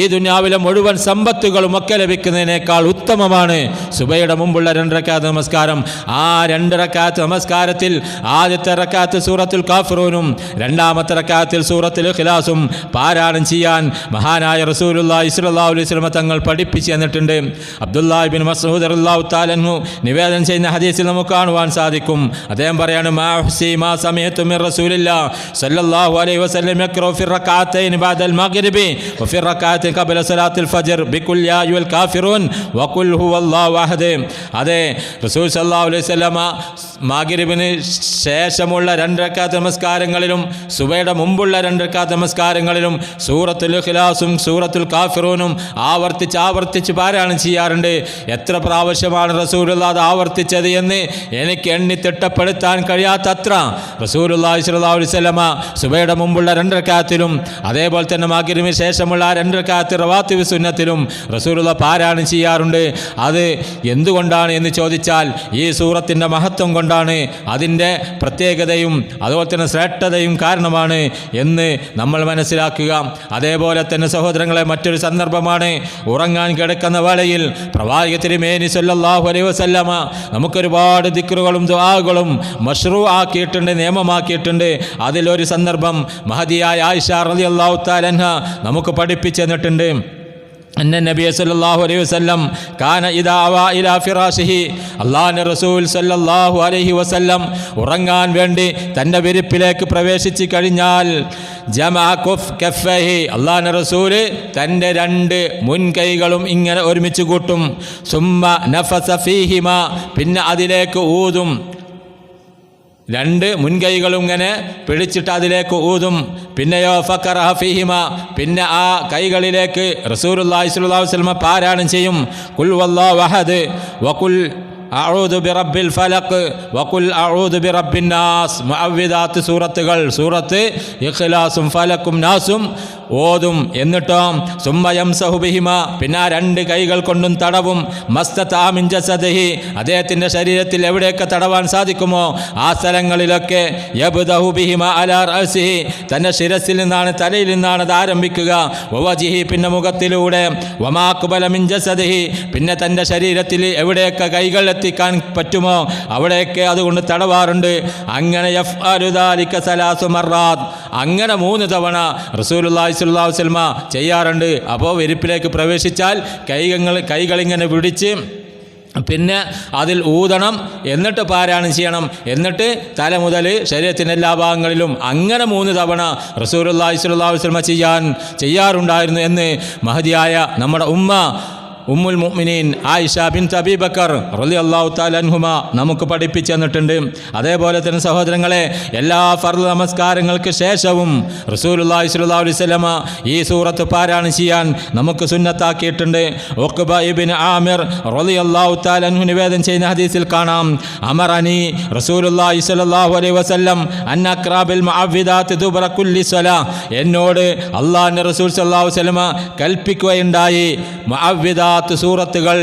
ഈ ദുനിയാവിലെ മുഴുവൻ സമ്പത്തുകളും ഒക്കെ ലഭിക്കുന്നതിനേക്കാൾ ഉത്തമമാണ് സുബഹയുടെ മുമ്പുള്ള 2 റക്അത്ത് നമസ്കാരം. ആ 2 റക്അത്ത് നമസ്കാരത്തിൽ ആദ്യത്തെ റക്അത്ത് സൂറത്തുൽ കാഫിറൂനും രണ്ടാമത്തെ റക്അത്തിൽ സൂറത്തുൽ ഇഖ്ലാസും പാരായണം ചെയ്യാൻ മഹാനായ റസൂലുള്ളാഹി സ്വല്ലല്ലാഹു അലൈഹി വസല്ലം തങ്ങൾ പഠിപ്പിച്ചു തന്നിട്ടുണ്ട്. അബ്ദുല്ലാഹി ഇബ്നു മസ്ഊദ് റളിയല്ലാഹു തആല അൻഹു നിവേദനം ചെയ്യുന്ന ഹദീസിൽ നമുക്ക് കാണുവാൻ സാധിക്കും. അദ്ദേഹം പറയാണ്, മാ സമയത്തു മിർ റസൂലില്ലാഹി സ്വല്ലല്ലാഹു അലൈഹി വസല്ലം യഖറഉ ഫി റക്അത്തൈൻ ബഅദൽ മഗ്രിബി വഫി റക്അത്തി ഖബ്ല സലാത്തിൽ ഫജ്ർ ബികുൽ യാ അയ്യുൽ കാഫിറൂൻ വഖുൽ ഹുവല്ലാഹു അഹദ്. അതെ, റസൂൽ സല്ലല്ലാഹു അലൈഹി വസല്ലം മഗ്രിബിന് ശേഷമുള്ള 2 റക്അത്ത് നമസ്കാരങ്ങളിലും സുബഹയുടെ മുമ്പുള്ള 2 റക്അത്ത് നമസ്കാരങ്ങളിലും സൂറത്തുൽ ഇഖ്ലാസും സൂറത്തുൽ കാഫിറൂനും ആവർത്തിച്ച് പാരായണം ചെയ്യാറുണ്ട്. എത്ര പ്രാവശ്യമാണ് റസൂലുള്ളാഹി അത് ആവർത്തിച്ചത് എന്ന് എനിക്ക് എണ്ണി തിട്ടപ്പെടുത്താൻ കഴിയാത്തത്ര റസൂലുള്ളാഹി സ്വല്ലല്ലാഹു അലൈഹി വസല്ലം സുബഹയുടെ മുമ്പുള്ള 2 റക്അത്തിലും അതേപോലെ തന്നെ മഗ്രിബിന് ശേഷമുള്ള 2 റക്അത്ത് റവാത്തിബ് സുന്നത്തിലും റസൂലുള്ളാഹി പാരായണം ചെയ്യാറുണ്ട്. അത് എന്തുകൊണ്ടാണ് എന്ന് ചോദിച്ചാൽ ഈ സൂറത്തിൻ്റെ മഹത്വം കൊണ്ടാണ്, അതിൻ്റെ പ്രത്യേകതയും അതുപോലെ തന്നെ ശ്രേഷ്ഠതയും കാരണമാണ് എന്ന് നമ്മൾ മനസ്സിലാക്കുക. അതേപോലെ തന്നെ സഹോദരങ്ങളെ, മറ്റൊരു സന്ദർഭമാണ് ഉറങ്ങാൻ കിടക്കുന്ന വേളയിൽ പ്രവാചക തിരുമേനി സല്ലല്ലാഹു അലൈഹി വസല്ലമ നമുക്കൊരുപാട് ദിക്റുകളും ദുആകളും മശ്റൂ ആക്കിയിട്ടുണ്ട്, നിയമമാക്കിയിട്ടുണ്ട്. അതിലൊരു സന്ദർഭം മഹദിയായ ആയിഷ റളിയല്ലാഹു തആല അൻഹ നമുക്ക് പഠിപ്പിച്ചു തന്നിട്ടുണ്ട്. അന്ന നബി സല്ലല്ലാഹു അലൈഹി വസല്ലം കാന ഇദാ അവ ഇലാ ഫിറാശിഹി, അല്ലാഹുവിൻ്റെ റസൂൽ സല്ലല്ലാഹു അലൈഹി വസല്ലം ഉറങ്ങാൻ വേണ്ടി തൻ്റെ വിരിപ്പിലേക്ക് പ്രവേശിച്ചു കഴിഞ്ഞാൽ ജമഅ കഫൈഹി, അല്ലാഹുവിൻ്റെ റസൂൽ തൻ്റെ 2 മുൻകൈകളും ഇങ്ങനെ ഒരുമിച്ച് കൂട്ടും. സുമ്മ നഫസ ഫീഹിമ, പിന്നെ അതിലേക്ക് ഊതും. 2 മുൻകൈകളും ഇങ്ങനെ പിടിച്ചിട്ട് അതിലേക്ക് ഊതും. പിന്നെയോ ഫഖറഹ ഫീഹിമ, പിന്നെ ആ കൈകളിലേക്ക് റസൂലുള്ളാഹി സ്വല്ലല്ലാഹു അലൈഹി വസല്ലം പാരായണം ചെയ്യും. ഖുൽ വല്ലാഹു അഹദ് വഖുൽ അഊദു ബിറബ്ബിൽ ഫലഖ് വഖുൽ അഊദു ബിറബ്ബിൻ നാസ്, മുഅവ്വിദാത്ത് സൂറത്തുകൾ, സൂറത്ത് ഇഖ്ലാസും ഫലഖും നാസും ഓതും. എന്നിട്ടോ സുമ്മ യംസഹു ബിഹിമ, പിന്നെ 2 കൈകൾ കൊണ്ടും തടവും. മസ്തതാ മിൻ ജസദിഹി, അദ്ദേഹത്തിൻ്റെ ശരീരത്തിൽ എവിടെയൊക്കെ തടവാൻ സാധിക്കുമോ ആ സ്ഥലങ്ങളിലൊക്കെ. യബ്ദഹു ബിഹിമ അലാ റഅസിഹി, തൻ്റെ ശിരസിൽ നിന്നാണ്, തലയിൽ നിന്നാണ് അത് ആരംഭിക്കുക. വവജിഹി, പിന്നെ മുഖത്തിലൂടെ. വമാ ഖബല മിൻ ജസദിഹി, പിന്നെ തൻ്റെ ശരീരത്തിൽ എവിടെയൊക്കെ കൈകൾ എത്തിക്കാൻ പറ്റുമോ അവിടെയൊക്കെ അതുകൊണ്ട് തടവാറുണ്ട്. അങ്ങനെ യഫ്അലു ദാലിക സലാസു മർറാത്ത്, അങ്ങനെ 3 തവണ റസൂലുള്ളാഹി സ്വല്ലല്ലാഹു അലൈഹി വസല്ലം ചെയ്യാറുണ്ട്. അപ്പോൾ വിരിപ്പിലേക്ക് പ്രവേശിച്ചാൽ കൈകളിങ്ങനെ പിടിച്ച് പിന്നെ അതിൽ ഊതണം, എന്നിട്ട് പാരായണം ചെയ്യണം, എന്നിട്ട് തല മുതൽ ശരീരത്തിൻ്റെ എല്ലാ ഭാഗങ്ങളിലും അങ്ങനെ 3 തവണ റസൂലുള്ളാഹി സ്വല്ലല്ലാഹു അലൈഹി വസല്ലം ചെയ്യാറുണ്ടായിരുന്നു എന്ന് മഹദിയായ നമ്മുടെ ഉമ്മുൽ മുഅ്മിനീൻ ആയിഷ ബിൻത് അബീ ബക്കർ റളിയല്ലാഹു തആല അൻഹുമ നമുക്ക് പഠിപ്പിച്ചു തന്നിട്ടുണ്ട്. അതേപോലെ തന്നെ സഹോദരങ്ങളെ, എല്ലാ ഫർദ് നമസ്കാരങ്ങൾക്ക് ശേഷവും റസൂലുള്ളാഹി സ്വല്ലല്ലാഹു അലൈഹി വസല്ലം ഈ സൂറത്ത് പാരായണം ചെയ്യാൻ നമുക്ക് സുന്നത്താക്കിയിട്ടുണ്ട്. ഉഖ്ബ ഇബ്നു ആമിർ റളിയല്ലാഹു തആല അൻഹു നിവേദനം ചെയ്യുന്ന ഹദീസിൽ കാണാം, അമറനി റസൂലുള്ളാഹി സ്വല്ലല്ലാഹു അലൈഹി വസല്ലം അൻ അഖ്റ ബിൽ മുഅവ്വിദാത്തി ദുബ്ര കുല്ലി സ്വലാ, എന്നോട് അല്ലാഹുവിൻ്റെ റസൂൽ സ്വല്ലല്ലാഹു അലൈഹി വസല്ലം കൽപ്പിക്കുകയുണ്ടായി മുഅവ്വിദാത്ത് സൂറത്തുകൾ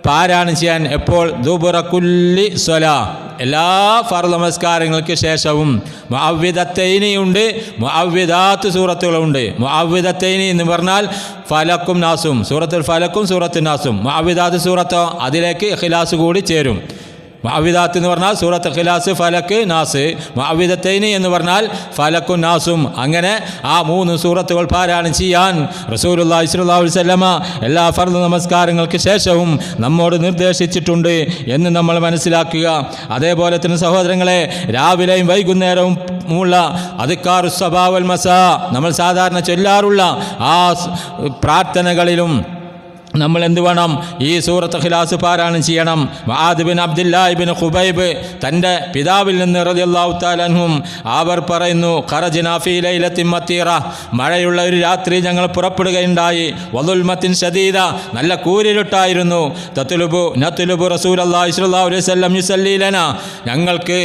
പാരായണം ചെയ്യാൻ. എപ്പോൾ? ദുബ്ര കുല്ലി സ്വലാ, എല്ലാ ഫർദ് നമസ്കാരങ്ങൾക്ക് ശേഷവും. മുഅവ്വിദത്തൈനിയുണ്ട്, മുഅവ്വിദാത്ത് സൂറത്തുകളുണ്ട്. മുഅവ്വിദത്തൈനി എന്ന് പറഞ്ഞാൽ ഫലക്കും നാസും, സൂറത്തുൽ ഫലക്കും സൂറത്തുൽ നാസും. മുഅവ്വിദാത്ത് സൂറത്തോ അതിലേക്ക് ഇഖ്ലാസ് കൂടി ചേരും. മുഅവ്വിദാത്ത് എന്ന് പറഞ്ഞാൽ സൂറത്ത് ഇഖ്ലാസ്, ഫലക്ക്, നാസ്. മുഅവ്വിദത്തൈനി എന്ന് പറഞ്ഞാൽ ഫലക്കും നാസും. അങ്ങനെ ആ 3 സൂറത്തുകൾ പാരായണം ചെയ്യാൻ റസൂലുള്ളാഹി സ്വല്ലല്ലാഹു അലൈഹി വസല്ലം എല്ലാ ഫർദ് നമസ്കാരങ്ങൾക്ക് ശേഷവും നമ്മോട് നിർദ്ദേശിച്ചിട്ടുണ്ട് എന്ന് നമ്മൾ മനസ്സിലാക്കുക. അതേപോലെ തന്നെ സഹോദരങ്ങളെ, രാവിലെയും വൈകുന്നേരവും ഉള്ള അദ്കാറുസ് സബാ വൽ മസാ, നമ്മൾ സാധാരണ ചൊല്ലാറുള്ള ആ പ്രാർത്ഥനകളിലും നമ്മൾ എന്ത് വേണം? ഈ സൂറത്ത് ഇഖ്ലാസ് പാരായണം ചെയ്യണം. Muadh bin Abdullah bin Khubaib തൻ്റെ പിതാവിൽ നിന്ന് റളിയല്ലാഹു തആല അൻഹും അവർ പറയുന്നു, ഖറജ്നാ ഫീ ലൈലത്തിൻ മത്തീറ, മഴയുള്ള ഒരു രാത്രി ഞങ്ങൾ പുറപ്പെടുകയുണ്ടായി. വദുൽമത്തിൻ ശദീദ, നല്ല കൂരിരുട്ടായിരുന്നു. നത്ലുബു റസൂലുള്ളാഹി സ്വല്ലല്ലാഹു അലൈഹി വസല്ലം യുസല്ലി ലനാ, ഞങ്ങൾക്ക്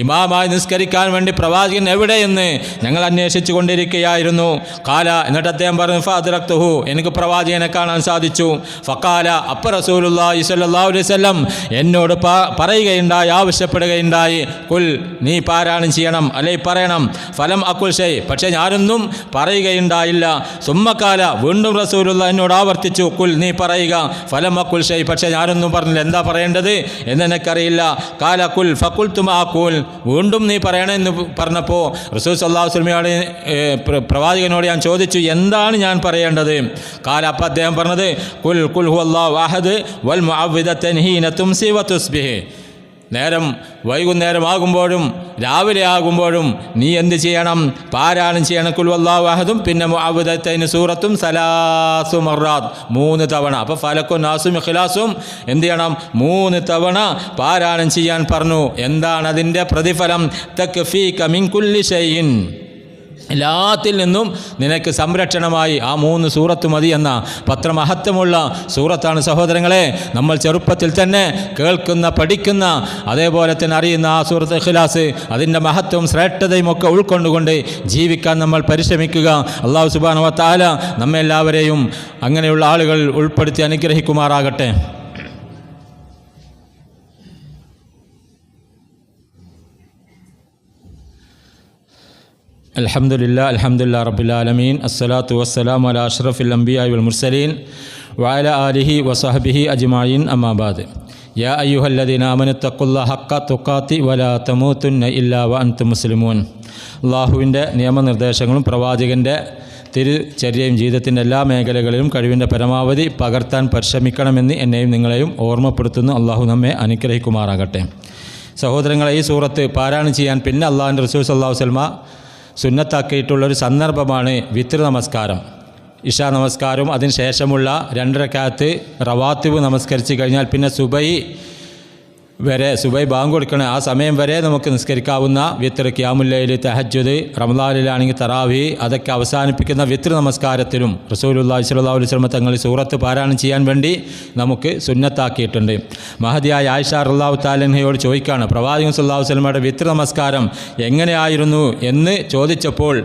ഇമാമായി നിസ്കരിക്കാൻ വേണ്ടി പ്രവാചകൻ എവിടെയെന്ന് ഞങ്ങൾ അന്വേഷിച്ചു കൊണ്ടിരിക്കുകയായിരുന്നു. ഖാല, എന്നിട്ട് അദ്ദേഹം പറഞ്ഞു, ഫഅദ്റക്തുഹു, എനിക്ക് പ്രവാചകനെ കാണാൻ സാധിച്ചു. ഫഖാല, അപ്പ റസൂലുള്ളാഹി സ്വല്ലല്ലാഹു അലൈഹി വസല്ലം എന്നോട് പറയുകയുണ്ടായി, ആവശ്യപ്പെടുകയുണ്ടായി, കുൽ, നീ പാരായണം ചെയ്യണം, അല്ലെ പറയണം. ഫലം അക്കുൽ ഷൈ, പക്ഷേ ഞാനൊന്നും പറയുകയുണ്ടായില്ല. സുമ്മക്കാല, വീണ്ടും റസൂലുള്ളാഹി എന്നോട് ആവർത്തിച്ചു, കുൽ, നീ പറയുക. ഫലം അക്കുൽ ഷൈ, പക്ഷേ ഞാനൊന്നും പറഞ്ഞില്ല. എന്താ പറയേണ്ടത് എന്ന് എനിക്കറിയില്ല. കാല കുൽ ഫഖുൽതു മാ അഖൂൽ, വീണ്ടും നീ പറയണം എന്ന് പറഞ്ഞപ്പോൾ റസൂൽ സല്ലല്ലാഹു അലൈഹി വസല്ലമയോട് പ്രവാചകനോട് ഞാൻ ചോദിച്ചു, എന്താണ് ഞാൻ പറയേണ്ടത്? കാല, അപ്പം അദ്ദേഹം പറഞ്ഞത്, കുൽ കുൽ ഹുവല്ലാഹു അഹദ് വൽ മുഅവ്വിദതൻ ഹീന തുംസി വ തുസ്ബിഹ്, വൈകുന്നേരമാകുമ്പോഴും രാവിലെ ആകുമ്പോഴും നീ എന്ത് ചെയ്യണം? പാരായണം ചെയ്യണം കുൽ ഹുവല്ലാഹു അഹദും പിന്നെ മുഅവ്വിദതൈൻ സൂറത്തും സലാസു മർറാത്ത്, 3 തവണ. അപ്പോൾ ഫലക്കും നാസും ഇഖ്ലാസും എന്ത് ചെയ്യണം? 3 തവണ പാരായണം ചെയ്യാൻ പറഞ്ഞു. എന്താണ് അതിൻ്റെ പ്രതിഫലം? തക്ഫീക മിൻ കുല്ലി ഷൈഇൻ, എല്ലാത്തിൽ നിന്നും നിനക്ക് സംരക്ഷണമായി ആ 3 സൂറത്ത് മതി എന്ന പത്രമഹത്വമുള്ള സൂറത്താണ് സഹോദരങ്ങളെ. നമ്മൾ ചെറുപ്പത്തിൽ തന്നെ കേൾക്കുന്ന, പഠിക്കുന്ന, അതേപോലെ തന്നെ അറിയുന്ന ആ സൂറത്ത് ഇഖ്ലാസ്, അതിൻ്റെ മഹത്വവും ശ്രേഷ്ഠതയും ഒക്കെ ഉൾക്കൊണ്ടുകൊണ്ട് ജീവിക്കാൻ നമ്മൾ പരിശ്രമിക്കുക. അല്ലാഹു സുബ്ഹാനഹു വ തആല നമ്മെല്ലാവരെയും അങ്ങനെയുള്ള ആളുകൾ ഉൾപ്പെടുത്തി അനുഗ്രഹിക്കുമാറാകട്ടെ. അൽഹംദുലില്ലാ റബ്ബിൽ ആലമീൻ, അസ്സലാത്തു വസ്സലാമു അലാ അഷ്റഫിൽ അംബിയാഇ വൽ മുർസലീൻ വഅലാ ആലിഹി വസഹ്ബിഹി അജ്മഈൻ, അമ്മാ ബഅദ്. യാ അയ്യുഹല്ലദീന ആമനു തഖുല്ലാഹ ഹഖ്ക തുഖാതി വലാ തമൂതുന്ന ഇല്ലാ വഅൻതും മുസ്ലിമൂൻ. അല്ലാഹുവിൻ്റെ നിയമനിർദ്ദേശങ്ങളും പ്രവാചകൻ്റെ തിരുചര്യയും ജീവിതത്തിൻ്റെ എല്ലാ മേഖലകളിലും കഴിവിൻ്റെ പരമാവധി പകർത്താൻ പരിശ്രമിക്കണമെന്ന് എന്നെയും നിങ്ങളെയും ഓർമ്മപ്പെടുത്തുന്നു. അല്ലാഹു നമ്മെ അനുഗ്രഹിക്കുമാറാകട്ടെ. സഹോദരങ്ങളെ, ഈ സൂറത്ത് പാരായണം ചെയ്യാൻ പിന്നെ അല്ലാഹുവിൻ്റെ റസൂൽ സല്ലല്ലാഹു അലൈഹി വസല്ലം സുന്നത്താക്കിയിട്ടുള്ളൊരു സന്ദർഭമാണ് വിത്ർ നമസ്കാരം. ഇശാ നമസ്കാരവും അതിന് ശേഷമുള്ള 2 റക്അത്ത് റവാത്തിബ് നമസ്കരിച്ച് കഴിഞ്ഞാൽ പിന്നെ സുബൈ ബാങ്ക് കൊടുക്കണേ ആ സമയം വരെ നമുക്ക് നിസ്കരിക്കാവുന്ന വിത്ർ, ഖിയാമുൽ ലൈൽ, തഹജ്ജുദ്, റമളാനിലാണെങ്കിൽ തറാവി, അതൊക്കെ അവസാനിപ്പിക്കുന്ന വിത്ർ നമസ്കാരത്തിലും റസൂലുള്ളാഹി സ്വല്ലല്ലാഹു അലൈഹി വസല്ലം തങ്ങൾ സൂറത്ത് പാരായണം ചെയ്യാൻ വേണ്ടി നമുക്ക് സുന്നത്താക്കിയിട്ടുണ്ട്. മഹദിയായ ആയിഷ റളിയല്ലാഹു തആല അൻഹയോട് ചോദിക്കുകയാണ്, പ്രവാചകൻ സ്വല്ലല്ലാഹു അലൈഹി വസല്ലമയുടെ വിത്ർ നമസ്കാരം എങ്ങനെയായിരുന്നു എന്ന് ചോദിച്ചപ്പോൾ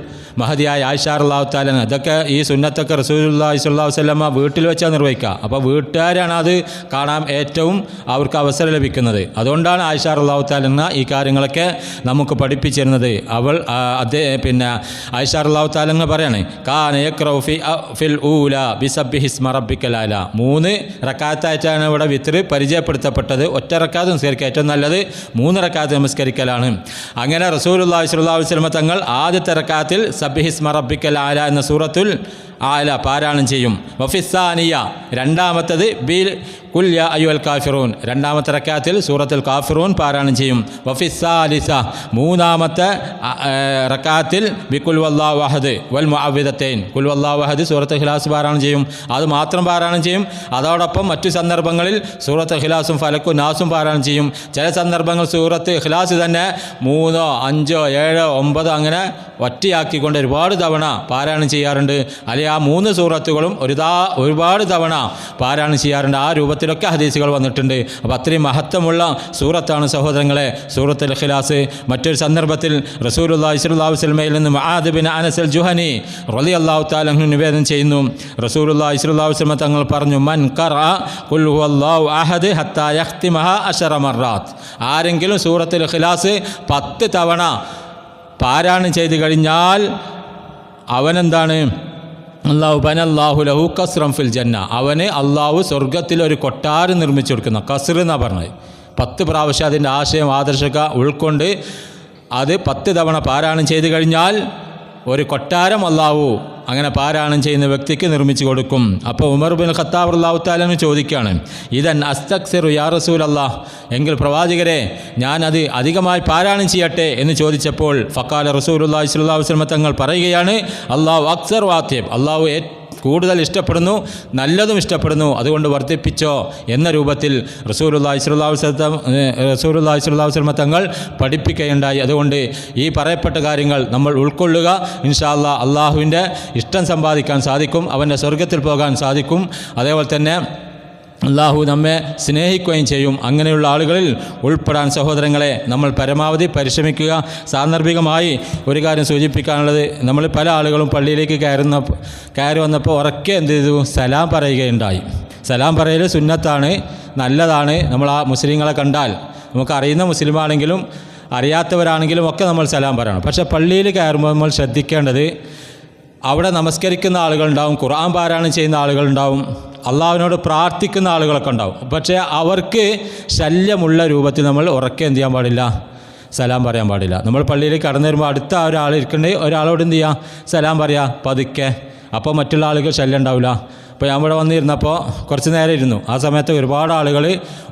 മഹദിയായ ആയിഷ റളിയല്ലാഹു തആല, അതൊക്കെ ഈ സുന്നത്തൊക്കെ റസൂലുള്ളാഹി സ്വല്ലല്ലാഹു അലൈഹി വസല്ലം വീട്ടിൽ വെച്ചാൽ നിർവഹിക്കുക. അപ്പോൾ വീട്ടുകാരാണ് അത് കാണാൻ ഏറ്റവും അവർക്ക് അവസരം ലഭിക്കുന്നത്. അതുകൊണ്ടാണ് ആയിഷ റളിയല്ലാഹു തആല ഈ കാര്യങ്ങളൊക്കെ നമുക്ക് പഠിപ്പിച്ചു തരുന്നത്. പിന്നെ ആയിഷ റളിയല്ലാഹു തആല പറയാണ്, കാന യഖ്റഉ ഫിൽ ഊല ബിസബ്ബിഹിസ്മ റബ്ബിക്കൽ അഅല. 3 റക്അത്തായിട്ടാണ് ഇവിടെ വിത്ർ പരിചയപ്പെടുത്തപ്പെട്ടത്. ഒറ്റ റക്അത്ത് നിസ്കരിക്കുക, ഏറ്റവും നല്ലത് 3 റക്അത്ത് നമസ്കരിക്കലാണ്. അങ്ങനെ റസൂലുള്ളാഹി സ്വല്ലല്ലാഹു അലൈഹി വസല്ലം തങ്ങൾ ആദ്യത്തെ റക്അത്തിൽ സബ്ബിഹിസ്മ റബ്ബിക്കൽ അഅല എന്ന സൂറത്തുൽ ആല പാരായണം ചെയ്യും. വഫിസ്സാനിയ, രണ്ടാമത്തത് ബിൽ കുൽ യാ അയ്യുൽ കാഫിറൂൻ, രണ്ടാമത്തെ റക്അത്തിൽ സൂറത്തുൽ കാഫിറൂൻ പാരായണം ചെയ്യും. വഫിസ്സാലിസ, മൂന്നാമത്തെ റക്അത്തിൽ ബികുൽ വല്ലാഹു അഹദ് വൽ മുഅവ്വിദതൈൻ, കുൽ വല്ലാഹു അഹദ് സൂറത്തുൽ ഇഖ്ലാസ് പാരായണം ചെയ്യും. അത് മാത്രം പാരായണം ചെയ്യും. അതോടൊപ്പം മറ്റു സന്ദർഭങ്ങളിൽ സൂറത്തുൽ ഇഖ്ലാസും ഫലക്കും നാസും പാരായണം ചെയ്യും. ചില സന്ദർഭങ്ങൾ സൂറത്ത് ഇഖ്ലാസ് തന്നെ 3, 5, 7, 9 അങ്ങനെ ഒറ്റയാക്കിക്കൊണ്ട് ഒരുപാട് തവണ പാരായണം ചെയ്യാറുണ്ട്. അല്ലെങ്കിൽ ആ 3 സൂറത്തുകളും ഒരുപാട് തവണ പാരായണം ചെയ്യാറുണ്ട്. ആ രൂപത്തിലൊക്കെ ഹദീസുകൾ വന്നിട്ടുണ്ട്. അപ്പോൾ അത്രയും മഹത്വമുള്ള സൂറത്താണ് സഹോദരങ്ങളെ സൂറത്തുൽ ഇഖ്ലാസ്. മറ്റൊരു സന്ദർഭത്തിൽ റസൂലുള്ളാഹി സ്വല്ലല്ലാഹു അലൈഹി വസല്ലമയിൽ നിന്ന് മുആദ് ബിൻ അനസ് അൽ ജുഹനി റളിയല്ലാഹു തആല അൻഹു നിവേദനം ചെയ്യുന്നു, റസൂലുള്ളാഹി സ്വല്ലല്ലാഹു അലൈഹി വസല്ലം തങ്ങൾ പറഞ്ഞു, മൻ ഖറഅ ഖുൽ ഹുവല്ലാഹു അഹദ് ഹത്താ യഖ്തിമഹ 10 മർറാത്ത്, ആരെങ്കിലും സൂറത്തുൽ ഇഖ്ലാസ് 10 തവണ പാരായണം ചെയ്ത് കഴിഞ്ഞാൽ അവനെന്താണ്? അല്ലാഹു ലഹു ഖസ്റൻ ഫിൽ ജന്ന, അവന് അള്ളാഹു സ്വർഗത്തിൽ ഒരു കൊട്ടാരം നിർമ്മിച്ചു കൊടുക്കുന്ന ഖസ്ർ എന്നാണ് പറഞ്ഞത്. 10 പ്രാവശ്യം അതിൻ്റെ ആശയം ആദർശക ഉൾക്കൊണ്ട് അത് 10 തവണ പാരായണം ചെയ്ത് കഴിഞ്ഞാൽ ഒരു കൊട്ടാരം അള്ളാഹു അങ്ങനെ പാരായണം ചെയ്യുന്ന വ്യക്തിക്ക് നിർമ്മിച്ചു കൊടുക്കും. അപ്പോൾ ഉമർ ബിൻ ഖത്താബ് റളിയല്ലാഹു തആല ചോദിക്കുകയാണ്, ഇദൻ അസ്തക്സിറു യാ റസൂലല്ലാഹ്, എങ്കിൽ പ്രവാചകരെ ഞാനത് അധികമായി പാരായണം ചെയ്യട്ടെ എന്ന് ചോദിച്ചപ്പോൾ ഫഖാല റസൂലുള്ളാഹി സ്വല്ലല്ലാഹു അലൈഹി വസല്ലം തങ്ങൾ പറയുകയാണ്, അല്ലാഹു അക്സർ വാത്തിബ്, അള്ളാഹു കൂടുതൽ ഇഷ്ടപ്പെടുന്നു, നല്ലതും ഇഷ്ടപ്പെടുന്നു, അതുകൊണ്ട് വർദ്ധിപ്പിച്ചോ എന്ന രൂപത്തിൽ റസൂലുള്ളാഹി സ്വല്ലല്ലാഹു അലൈഹി വസല്ലം തങ്ങൾ പഠിപ്പിക്കുകയുണ്ടായി. അതുകൊണ്ട് ഈ പറയപ്പെട്ട കാര്യങ്ങൾ നമ്മൾ ഉൾക്കൊള്ളുക. ഇൻഷാ അല്ലാഹ് അള്ളാഹുവിൻ്റെ ഇഷ്ടം സമ്പാദിക്കാൻ സാധിക്കും, അവൻ്റെ സ്വർഗത്തിൽ പോകാൻ സാധിക്കും. അതേപോലെ തന്നെ അള്ളാഹു നമ്മെ സ്നേഹിക്കുകയും ചെയ്യും. അങ്ങനെയുള്ള ആളുകളിൽ ഉൾപ്പെടാൻ സഹോദരങ്ങളെ നമ്മൾ പരമാവധി പരിശ്രമിക്കുക. സാന്ദർഭികമായി ഒരു കാര്യം സൂചിപ്പിക്കാനുള്ളത്, നമ്മൾ പല ആളുകളും പള്ളിയിലേക്ക് കയറി വന്നപ്പോൾ ഉറക്കെ എന്ത് ചെയ്തു? സലാം പറയുകയുണ്ടായി. സലാം പറയൽ സുന്നത്താണ്, നല്ലതാണ്. നമ്മൾ ആ മുസ്ലിങ്ങളെ കണ്ടാൽ, നമുക്ക് അറിയുന്ന മുസ്ലിമാണെങ്കിലും അറിയാത്തവരാണെങ്കിലും ഒക്കെ നമ്മൾ സലാം പറയണം. പക്ഷേ പള്ളിയിൽ കയറുമ്പോൾ നമ്മൾ ശ്രദ്ധിക്കേണ്ടത്, അവിടെ നമസ്കരിക്കുന്ന ആളുകളുണ്ടാവും, ഖുർആൻ പാരായണം ചെയ്യുന്ന ആളുകളുണ്ടാവും, അള്ളാഹുവിനോട് പ്രാർത്ഥിക്കുന്ന ആളുകളൊക്കെ ഉണ്ടാവും. പക്ഷേ അവർക്ക് ശല്യമുള്ള രൂപത്തിൽ നമ്മൾ ഉറക്കെ എന്ത് ചെയ്യാൻ പാടില്ല? സലാം പറയാൻ പാടില്ല. നമ്മൾ പള്ളിയിൽ കടന്നു വരുമ്പോൾ അടുത്ത ഒരാൾ ഇരിക്കണ്ടെങ്കിൽ ഒരാളോട് എന്ത് ചെയ്യുക? സലാം പറയുക പതുക്കെ. അപ്പോൾ മറ്റുള്ള ആളുകൾ ശല്യം ഉണ്ടാവില്ല. അപ്പോൾ ഞാൻ ഇവിടെ വന്നിരുന്നപ്പോൾ കുറച്ച് നേരം ഇരുന്നു. ആ സമയത്ത് ഒരുപാട് ആളുകൾ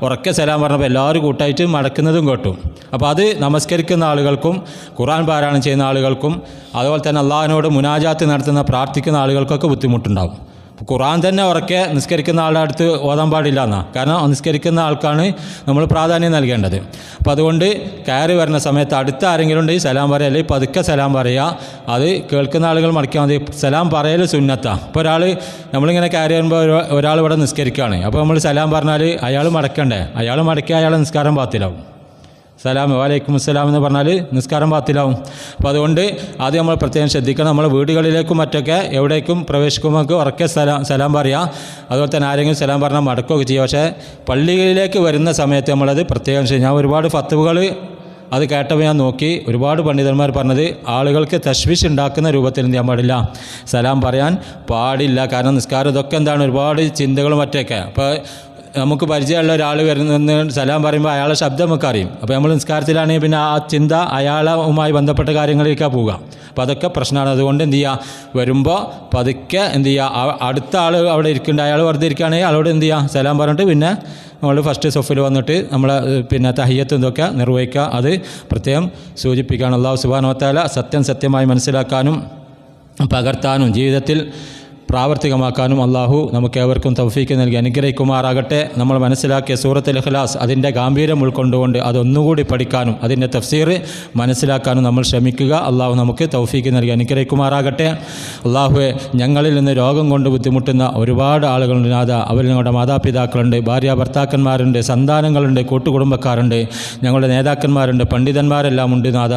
ഉറക്കെ സലാം പറഞ്ഞപ്പോൾ എല്ലാവരും കൂട്ടായിട്ട് മടക്കുന്നതും കേട്ടു. അപ്പോൾ അത് നമസ്കരിക്കുന്ന ആളുകൾക്കും ഖുർആൻ പാരായണം ചെയ്യുന്ന ആളുകൾക്കും അതുപോലെ തന്നെ അള്ളാഹിനോട് മുനാജാത്ത് നടത്തുന്ന പ്രാർത്ഥിക്കുന്ന ആളുകൾക്കൊക്കെ ബുദ്ധിമുട്ടുണ്ടാകും. ഖുർആൻ തന്നെ ഉറക്കെ നിസ്കരിക്കുന്ന ആളുടെ അടുത്ത് ഓതാൻ പാടില്ല എന്നാണ്. കാരണം നിസ്കരിക്കുന്ന ആൾക്കാണ് നമ്മൾ പ്രാധാന്യം നൽകേണ്ടത്. അപ്പോൾ അതുകൊണ്ട് കയറി വരുന്ന സമയത്ത് അടുത്ത ആരെങ്കിലും ഉണ്ടെങ്കിൽ സലാം പറയുക, അല്ലെങ്കിൽ പതുക്കെ സലാം പറയുക. അത് കേൾക്കുന്ന ആളുകൾ മടക്കിയാൽ മതി. സലാം പറയൽ സുന്നത്താണ്. ഇപ്പോൾ നമ്മളിങ്ങനെ കയറി വരുമ്പോൾ ഒരാൾ ഇവിടെ നിസ്കരിക്കുകയാണ്. അപ്പോൾ നമ്മൾ സലാം പറഞ്ഞാൽ അയാൾ മടക്കണ്ടേ? അയാൾ മടക്കിയാൽ അയാളെ നിസ്കാരം ബാത്തിലാവും. സലാം വലൈക്കും അസ്സലാം എന്ന് പറഞ്ഞാൽ നിസ്കാരം ബാത്തിലാവും. അപ്പോൾ അതുകൊണ്ട് ആദ്യം നമ്മൾ പ്രത്യേകം ശ്രദ്ധിക്കണം. നമ്മൾ വീടുകളിലേക്കും മറ്റൊക്കെ എവിടേക്കും പ്രവേശിക്കുമ്പോൾ ഉറക്കെ സലാം പറയുക. അതുപോലെ തന്നെ ആരെങ്കിലും സലാം പറഞ്ഞാൽ മടക്കുകയൊക്കെ ചെയ്യുക. പക്ഷേ പള്ളികളിലേക്ക് വരുന്ന സമയത്ത് നമ്മളത് പ്രത്യേകം ചെയ്യും. ഞാൻ ഒരുപാട് ഫത്വകൾ അത് കേട്ടപ്പോൾ ഞാൻ നോക്കി, ഒരുപാട് പണ്ഡിതന്മാർ പറഞ്ഞത് ആളുകൾക്ക് തശ്വിഷ് ഉണ്ടാക്കുന്ന രൂപത്തിൽ എന്ത് ചെയ്യാൻ പാടില്ല? സലാം പറയാൻ പാടില്ല. കാരണം നിസ്കാരം ഇതൊക്കെ എന്താണ്, ഒരുപാട് ചിന്തകളും മറ്റൊക്കെ. അപ്പോൾ നമുക്ക് പരിചയമുള്ള ഒരാൾ വരുന്ന സലാം പറയുമ്പോൾ അയാളുടെ ശബ്ദം നമുക്ക് അറിയും. അപ്പോൾ നമ്മൾ നിസ്കാരത്തിലാണെങ്കിൽ പിന്നെ ആ ചിന്ത അയാളുമായി ബന്ധപ്പെട്ട കാര്യങ്ങളിലേക്കാണ് പോവുക. അപ്പോൾ അതൊക്കെ പ്രശ്നമാണ്. അതുകൊണ്ട് എന്ത് ചെയ്യുക? വരുമ്പോൾ പതുക്കെ എന്ത് ചെയ്യുക? അടുത്ത ആൾ അവിടെ ഇരിക്കേണ്ട, അയാൾ വെറുതെ ഇരിക്കുകയാണെങ്കിൽ അയാളോട് എന്ത് ചെയ്യുക? സലാം പറഞ്ഞിട്ട് പിന്നെ നമ്മൾ ഫസ്റ്റ് സൊഫിൽ വന്നിട്ട് നമ്മൾ പിന്നെ തഹിയ്യത്തും ഇതൊക്കെ നിർവഹിക്കുക. അത് പ്രത്യേകം സൂചിപ്പിക്കുകയാണ്. അല്ലാഹു സുബ്ഹാനഹു വ തആല സത്യമായി മനസ്സിലാക്കാനും പകർത്താനും ജീവിതത്തിൽ പ്രാവർത്തികമാക്കാനും അള്ളാഹു നമുക്കേവർക്കും തൗഫീക്ക് നൽകി അനുഗ്രഹിക്കുമാറാകട്ടെ. നമ്മൾ മനസ്സിലാക്കിയ സൂറത്തുൽ ഇഖ്ലാസ് അതിൻ്റെ ഗാംഭീര്യം ഉൾക്കൊണ്ടുകൊണ്ട് അതൊന്നുകൂടി പഠിക്കാനും അതിൻ്റെ തഫ്സീർ മനസ്സിലാക്കാനും നമ്മൾ ശ്രമിക്കുക. അള്ളാഹു നമുക്ക് തൗഫീക്ക് നൽകി അനുഗ്രഹിക്കുമാറാകട്ടെ. അള്ളാഹുവെ, ഞങ്ങളിൽ നിന്ന് രോഗം കൊണ്ട് ബുദ്ധിമുട്ടുന്ന ഒരുപാട് ആളുകളുണ്ട് നാഥ. അവരിൽ ഞങ്ങളുടെ മാതാപിതാക്കളുണ്ട്, ഭാര്യ ഭർത്താക്കന്മാരുണ്ട്, സന്താനങ്ങളുണ്ട്, കൂട്ടുകുടുംബക്കാരുണ്ട്, ഞങ്ങളുടെ നേതാക്കന്മാരുണ്ട്, പണ്ഡിതന്മാരെല്ലാം ഉണ്ട് നാഥ.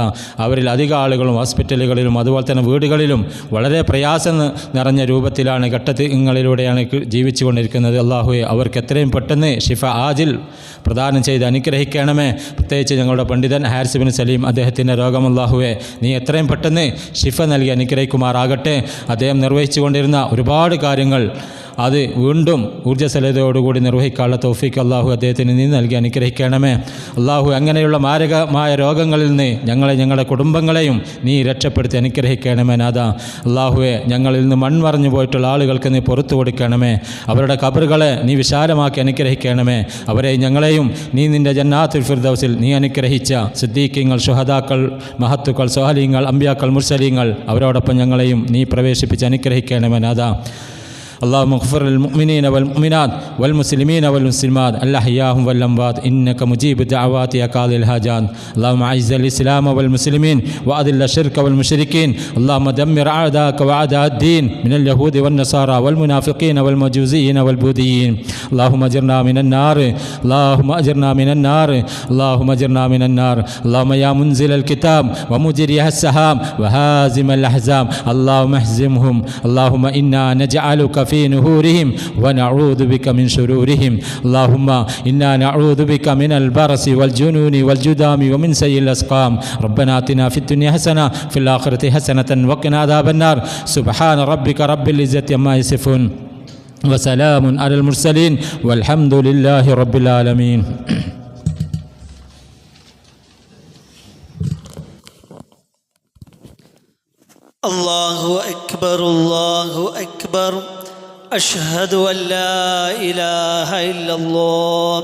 അവരിൽ അധിക ആളുകളും ഹോസ്പിറ്റലുകളിലും അതുപോലെ തന്നെ വീടുകളിലും വളരെ പ്രയാസം നിറഞ്ഞ രൂപത്തിൽ ഘട്ടങ്ങളിലൂടെയാണ് ജീവിച്ചു കൊണ്ടിരിക്കുന്നത്. അള്ളാഹുവെ, അവർക്ക് എത്രയും പെട്ടെന്ന് ഷിഫ ആജിൽ പ്രദാനം ചെയ്ത് അനുഗ്രഹിക്കണമേ. പ്രത്യേകിച്ച് ഞങ്ങളുടെ പണ്ഡിതൻ ഹാരിസ് ബിൻ സലീം, അദ്ദേഹത്തിൻ്റെ രോഗം അള്ളാഹുവെ നീ എത്രയും പെട്ടെന്ന് ഷിഫ നൽകി അനുഗ്രഹിക്കുമാറാകട്ടെ. അദ്ദേഹം നിർവഹിച്ചു കൊണ്ടിരുന്ന ഒരുപാട് കാര്യങ്ങൾ അത് വീണ്ടും ഊർജ്ജസ്വലതയോടുകൂടി നിർവഹിക്കാനുള്ള തൗഫീക്ക് അള്ളാഹു അദ്ദേഹത്തിന് നീ നൽകി അനുഗ്രഹിക്കണമേ. അള്ളാഹു അങ്ങനെയുള്ള മാരകമായ രോഗങ്ങളിൽ നിന്ന് ഞങ്ങളുടെ കുടുംബങ്ങളെയും നീ രക്ഷപ്പെടുത്തി അനുഗ്രഹിക്കണമേ നാഥ. അള്ളാഹുവെ, ഞങ്ങളിൽ നിന്ന് മൺമറഞ്ഞു പോയിട്ടുള്ള ആളുകൾക്ക് നീ പുറത്തു കൊടുക്കണമേ. അവരുടെ ഖബറുകളെ നീ വിശാലമാക്കി അനുഗ്രഹിക്കണമേ. അവരെ ഞങ്ങളെയും നീ നിൻ്റെ ജന്നാത്തുൽ ഫിർദൗസിൽ നീ അനുഗ്രഹിച്ച സിദ്ദീഖീങ്ങൾ, ശുഹദാക്കൾ, മഹത്തുക്കൾ, സ്വാലിഹീങ്ങൾ, അംബിയാക്കൾ, മുർസലീങ്ങൾ അവരോടൊപ്പം ഞങ്ങളെയും നീ പ്രവേശിപ്പിച്ച് അനുഗ്രഹിക്കണമേ നാഥ. اللهم اغفر للمؤمنين والمؤمنات والمسلمين والمسلمات الأحياء والأموات إنك مجيب الدعوات يا قاضي الحاجات. اللهم أعز الإسلام والمسلمين وأذل الشرك والمشركين. اللهم دمر أعداءك وأعداء الدين من اليهود والنصارى والمنافقين والمجوسيين والبوذيين. اللهم أجرنا من النار، اللهم أجرنا من النار، اللهم أجرنا من النار. اللهم يا منزل الكتاب ومجري السحاب وهازم الأحزاب اللهم اهزمهم. اللهم إنا نجعلك في نهورهم ونعوذ بك من شرورهم. اللهم إنا نعوذ بك من البرص والجنون والجذام ومن سيء الأسقام. ربنا آتنا في الدنيا حسنة في الآخرة حسنة وقنا عذاب النار. سبحان ربك رب العزة عما يصفون وسلام على المرسلين والحمد لله رب العالمين. الله أكبر الله أكبر أشهد أن لا إله إلا الله